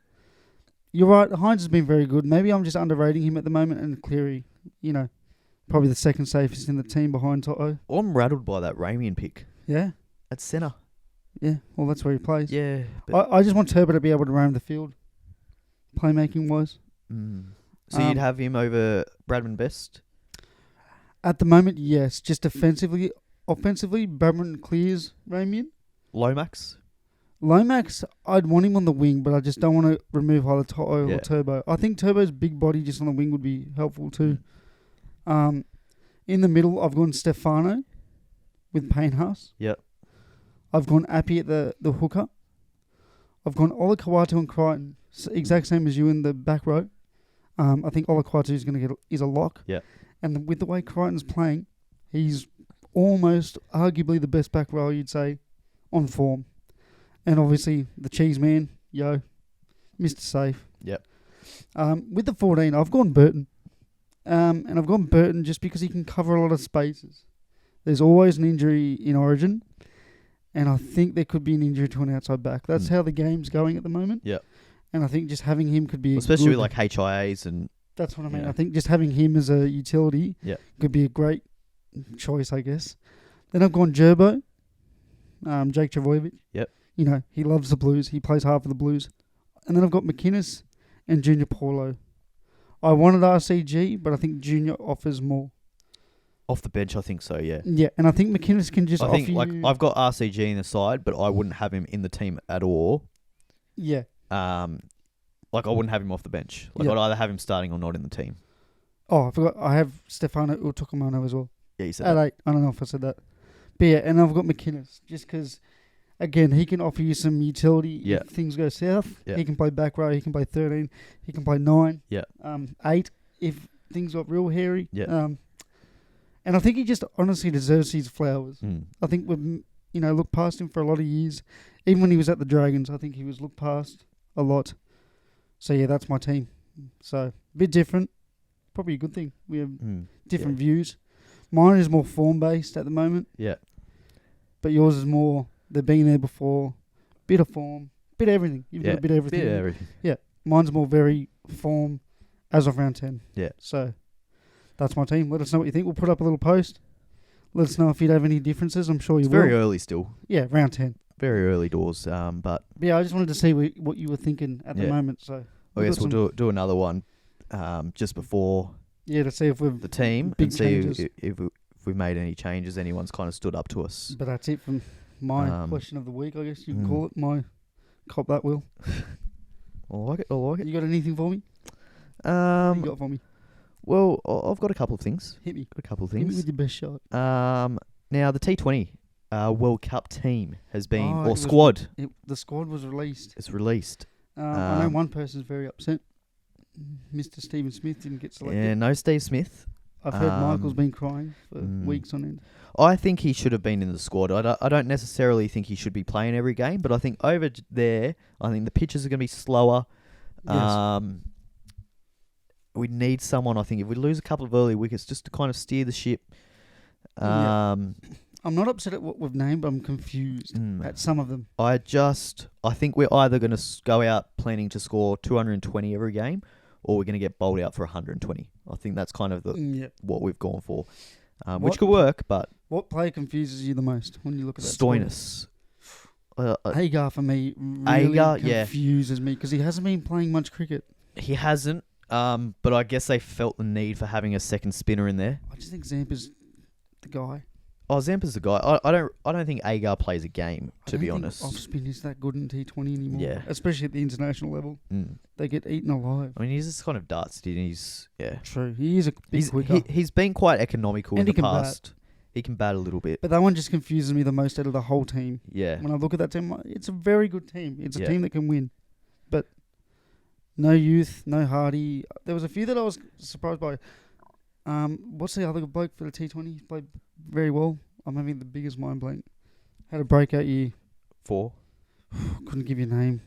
You're right, Hines has been very good. Maybe I'm just underrating him at the moment, and Cleary, probably the second safest in the team behind Toto. I'm rattled by that Ramian pick. Yeah? At centre. Yeah, well, that's where he plays. Yeah. I just want Turbo to be able to roam the field, playmaking-wise. So you'd have him over Bradman Best? At the moment, yes. Just defensively. Offensively, Bradman clears Ramian. Lomax? Lomax, I'd want him on the wing, but I just don't want to remove either Toto or Turbo. I think Turbo's big body just on the wing would be helpful too. In the middle, I've gone Stefano with Paynehouse. Yep. I've gone Appy at the hooker. I've gone Olakawatu and Crichton, exact same as you in the back row. I think Olakawatu is a lock. Yeah. And with the way Crichton's playing, he's almost arguably the best back row, you'd say, on form. And obviously the cheese man, Mr. Safe. Yep. With the 14, I've gone Burton. And I've gone Burton just because he can cover a lot of spaces. There's always an injury in Origin, and I think there could be an injury to an outside back. That's how the game's going at the moment. Yep. And I think just having him could be especially with like HIAs and... That's what I mean. I think just having him as a utility could be a great choice, I guess. Then I've gone Gerbo, Jake Travojevic. Yep. He loves the Blues. He plays hard for the Blues. And then I've got McInnes and Junior Paulo. I wanted RCG, but I think Junior offers more. Off the bench, I think so, yeah. Yeah, and I think McInnes can just offer you... I've got RCG in the side, but I wouldn't have him in the team at all. Yeah. I wouldn't have him off the bench. I'd either have him starting or not in the team. Oh, I forgot. I have Stefano Utokumano as well. Yeah, you said at that. 8. I don't know if I said that. But yeah, and I've got McInnes, just because, again, he can offer you some utility if things go south. Yeah. He can play back row. He can play 13. He can play 9. Yeah. 8 if things got real hairy. Yeah. And I think he just honestly deserves his flowers. I think we've, looked past him for a lot of years. Even when he was at the Dragons, I think he was looked past a lot. So, yeah, that's my team. So, a bit different. Probably a good thing. We have different views. Mine is more form-based at the moment. Yeah. But yours is more, they've been there before. Bit of form. Bit of everything. You've got a bit of everything. Bit of everything. Yeah. Mine's more very form as of round 10. Yeah. So, that's my team. Let us know what you think. We'll put up a little post. Let us know if you'd have any differences. I'm sure you will. It's very early still. Yeah, round 10. Very early doors. But yeah, I just wanted to see what you were thinking at the moment. So I guess we'll do another one just before. Yeah, to see if we've the team and see if we've made any changes. Anyone's kind of stood up to us. But that's it from my question of the week. I guess you can call it my cop that will. I like it. You got anything for me? What you got for me? Well, I've got a couple of things. Hit me. Got a couple of things. Hit me with your best shot. Now the T20 World Cup team has been squad. The squad was released. It's released. I know one person's very upset. Mr. Stephen Smith didn't get selected. Yeah, no Steve Smith. I've heard Michael's been crying for weeks on end. I think he should have been in the squad. I don't necessarily think he should be playing every game, but I think over there, I think the pitches are going to be slower. Yes. We need someone, I think, if we lose a couple of early wickets, just to kind of steer the ship. I'm not upset at what we've named, but I'm confused at some of them. I think we're either going to go out planning to score 220 every game, or we're going to get bowled out for 120. I think that's kind of what we've gone for, which could work. But what player confuses you the most when you look at that? Stoinis. Agar for me really confuses me because he hasn't been playing much cricket. He hasn't, but I guess they felt the need for having a second spinner in there. I just think Zampa's the guy. Oh, Zampa's the guy. I don't think Agar plays a game, to be honest. Off spin is that good in T20 anymore. Yeah. Especially at the international level. They get eaten alive. I mean, he's just kind of darts, and he's True. He is a big quicker. He's been quite economical in the past. He can bat a little bit. But that one just confuses me the most out of the whole team. Yeah. When I look at that team, it's a very good team. It's a team that can win. But no youth, no Hardy. There was a few that I was surprised by. What's the other bloke for the T20? He played very well. I'm having the biggest mind blank. Had a breakout year. 4. Couldn't give you a name.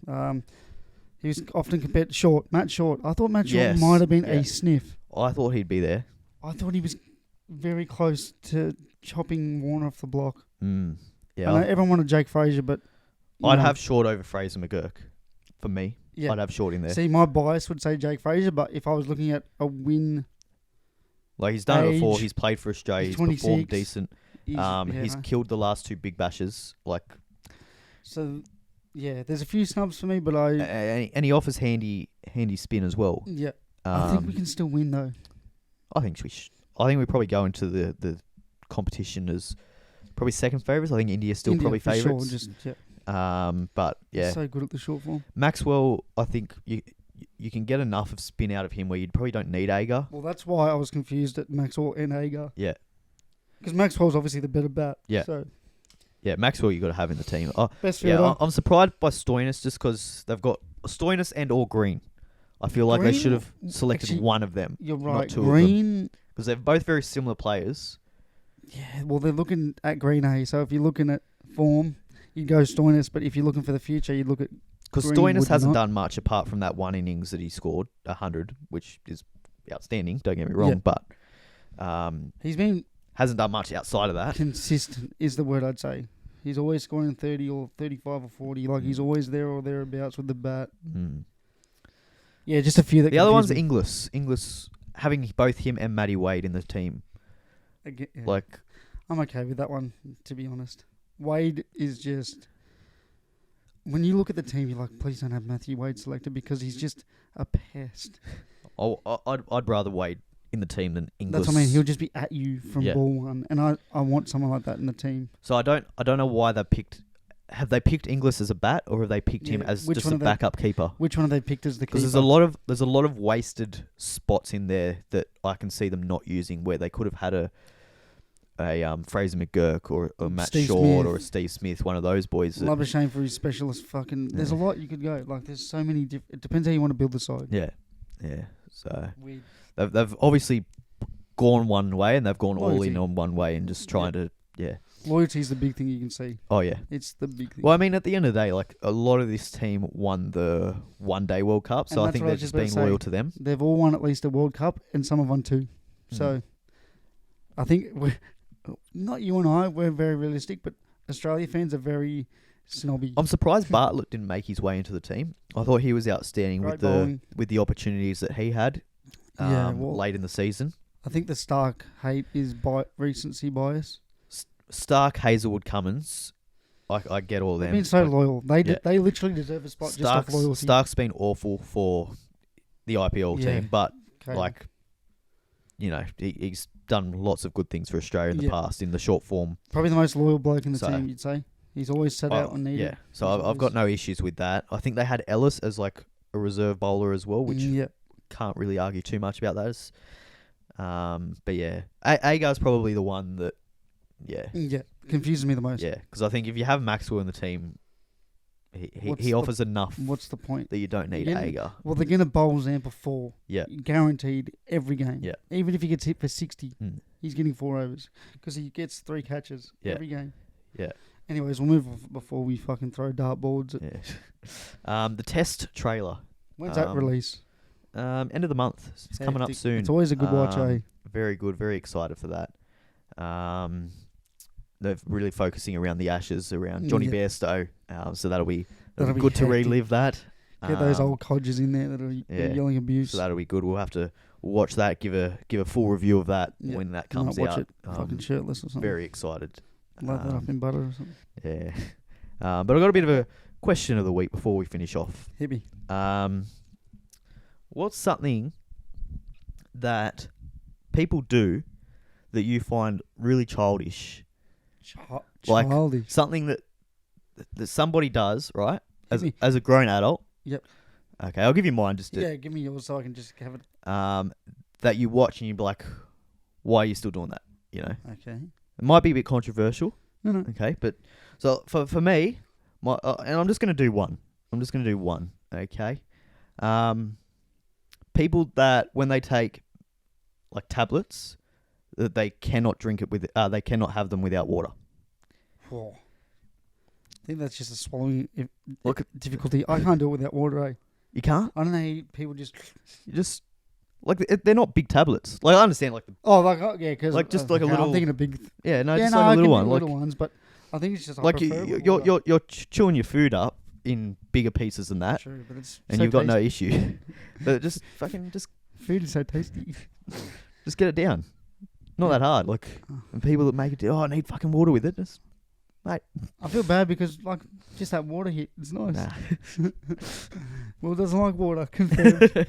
He was often compared to Matt Short. I thought Matt Short might have been a sniff. I thought he'd be there. I thought he was very close to chopping Warner off the block. Yeah. I know everyone wanted Jake Fraser, but I'd have Short over Fraser McGurk for me. Yeah. I'd have Short in there. See, my bias would say Jake Fraser, but if I was looking at a win, like he's done it before. He's played for Australia. He's performed decent. He's killed the last 2 big bashes. So, yeah, there's a few snubs for me, but and he offers handy spin as well. Yeah, I think we can still win though. I think we should. I think we probably go into the competition as probably second favourites. I think India's still probably favourites. Sure, but yeah, so good at the short form. Maxwell, I think you can get enough of spin out of him where you probably don't need Agar. Well, that's why I was confused at Maxwell and Agar. Yeah. Because Maxwell's obviously the better bat. Yeah. So. Yeah, Maxwell you got to have in the team. Best fielder. I'm surprised by Stoinis just because they've got Stoinis and or Green. I feel like they should have selected one of them. You're right. Not 2 Green. of them. Because they're both very similar players. Yeah, well, they're looking at Green, so if you're looking at form, you'd go Stoinis, but if you're looking for the future, you'd look at because Stoinis hasn't done much apart from that one innings that he scored 100, which is outstanding. Don't get me wrong, but he's been hasn't done much outside of that. Consistent is the word I'd say. He's always scoring 30 or 35 or 40. Like he's always there or thereabouts with the bat. Yeah, just a few that. The other one's Inglis. Inglis having both him and Matty Wade in the team. Again, I'm okay with that one, to be honest. Wade is just. When you look at the team, you're like, please don't have Matthew Wade selected because he's just a pest. I'd rather Wade in the team than Inglis. That's what I mean. He'll just be at you from ball one, and I want someone like that in the team. So I don't know why they picked. Have they picked Inglis as a bat, or have they picked him as just a backup keeper? Which one have they picked as the keeper? Because there's a lot of wasted spots in there that I can see them not using, where they could have had a Fraser McGurk or Matt Steve Short Smith. or a Steve Smith, one of those boys. Labuschagne for his specialist fucking. There's a lot you could go. Like there's so many. It depends how you want to build the side. Yeah. So they've obviously gone one way and they've gone all Loyalty. in on one way and just trying to, Loyalty is the big thing you can see. Oh, yeah. It's the big thing. Well, I mean, at the end of the day, like, a lot of this team won the one-day World Cup, so I think they're just being loyal to them. They've all won at least a World Cup, and some have won 2. So, I think, not you and I, we're very realistic, but Australia fans are very snobby. I'm surprised Bartlett didn't make his way into the team. I thought he was outstanding with the opportunities that he had late in the season. I think the Stark hate is recency bias. Stark, Hazelwood, Cummins, I get all them. They've been so loyal. They literally deserve a spot just off loyalty. Stark's been awful for the IPL team, but he's done lots of good things for Australia in the past in the short form. Probably the most loyal bloke in the team, you'd say. He's always set out when needed. Yeah, so I've got no issues with that. I think they had Ellis as like a reserve bowler as well, which can't really argue too much about those. But yeah, Agar's probably the one that. Yeah, confuses me the most. Yeah, because I think if you have Maxwell in the team, he offers enough. What's the point? That you don't need Agar. Well, they're going to bowl Zampa 4. Yeah. Guaranteed every game. Yeah. Even if he gets hit for 60, he's getting 4 overs because he gets 3 catches every game. Yeah. Anyways, we'll move on before we fucking throw dartboards. The test trailer. When's that release? End of the month. It's coming up soon. It's always a good watch, eh? Very good. Very excited for that. They're really focusing around the Ashes, around Johnny Bairstow. So that'll be good to relive that. Get those old codgers in there that are yelling abuse. So that'll be good. We'll have to watch that, give a full review of that when that comes out. Watch it fucking shirtless or something. Very excited. Load that up in butter or something. Yeah. But I've got a bit of a question of the week before we finish off. Hit me. What's something that people do that you find really childish? Childish. Something that somebody does, right? As a grown adult. Yep. Okay, I'll give you mine just to... give me yours so I can just have it. That you watch and you'd be like, why are you still doing that? You know? Okay. It might be a bit controversial. No. Okay, but... So, for me, and I'm just going to do one. Okay? People that, when they take, like, tablets... that they cannot drink it with. They cannot have them without water. Oh. I think that's just a swallowing difficulty. I can't do it without water. Eh? You can't. I don't know how people just. You just like they're not big tablets. Like I understand, like because like just like a little. I'm thinking of big. Just like a little one, little ones, but I think it's just like you're chewing your food up in bigger pieces than that. True, but it's and so you've got tasty. no issue. But just food is so tasty. Just get it down. Not that hard. Like, and people that make it, I need fucking water with it. Just, mate. I feel bad because, like, just that water hit. It's nice. Nah. Well, it doesn't like water. Confirmed.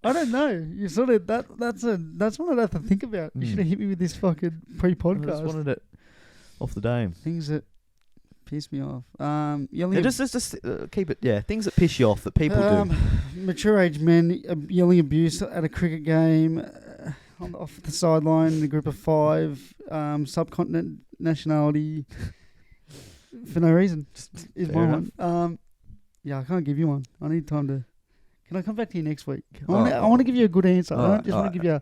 I don't know. You sort of, that's what I'd have to think about. You should have hit me with this fucking pre-podcast. I just wanted it off the dome. Things that piss me off. Just keep it, things that piss you off that people do. Mature age men yelling abuse at a cricket game. Off the sideline in a group of 5, subcontinent nationality, for no reason, is my one. I can't give you one. I need time to... Can I come back to you next week? I want to give you a good answer. I don't just want to give you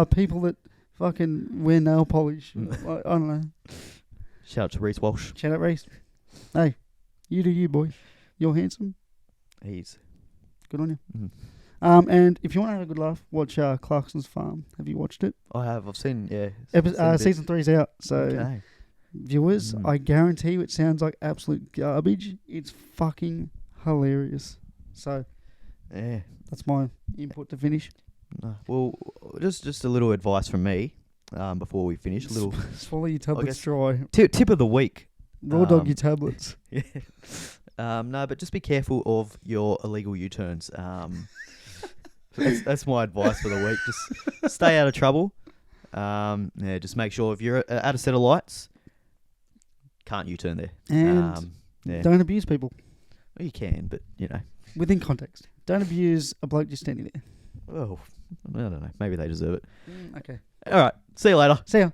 people that fucking wear nail polish. I don't know. Shout out to Reece Walsh. Shout out Reece. Hey, you do you, boy. You're handsome. He's good on you. Mm-hmm. And if you want to have a good laugh, watch Clarkson's Farm. Have you watched it? I have. I've seen, season 3's out. So, viewers, I guarantee you it sounds like absolute garbage. It's fucking hilarious. So, that's my input to finish. Well, just a little advice from me before we finish. A little swallow your tablets dry. Tip of the week. Raw dog your tablets. No, but just be careful of your illegal U-turns. That's my advice for the week. Just stay out of trouble. Just make sure if you're at a set of lights, can't U-turn there. And don't abuse people. Well, you can, but within context. Don't abuse a bloke just standing there. Oh, I don't know. Maybe they deserve it. Okay. All right. See you later. See ya.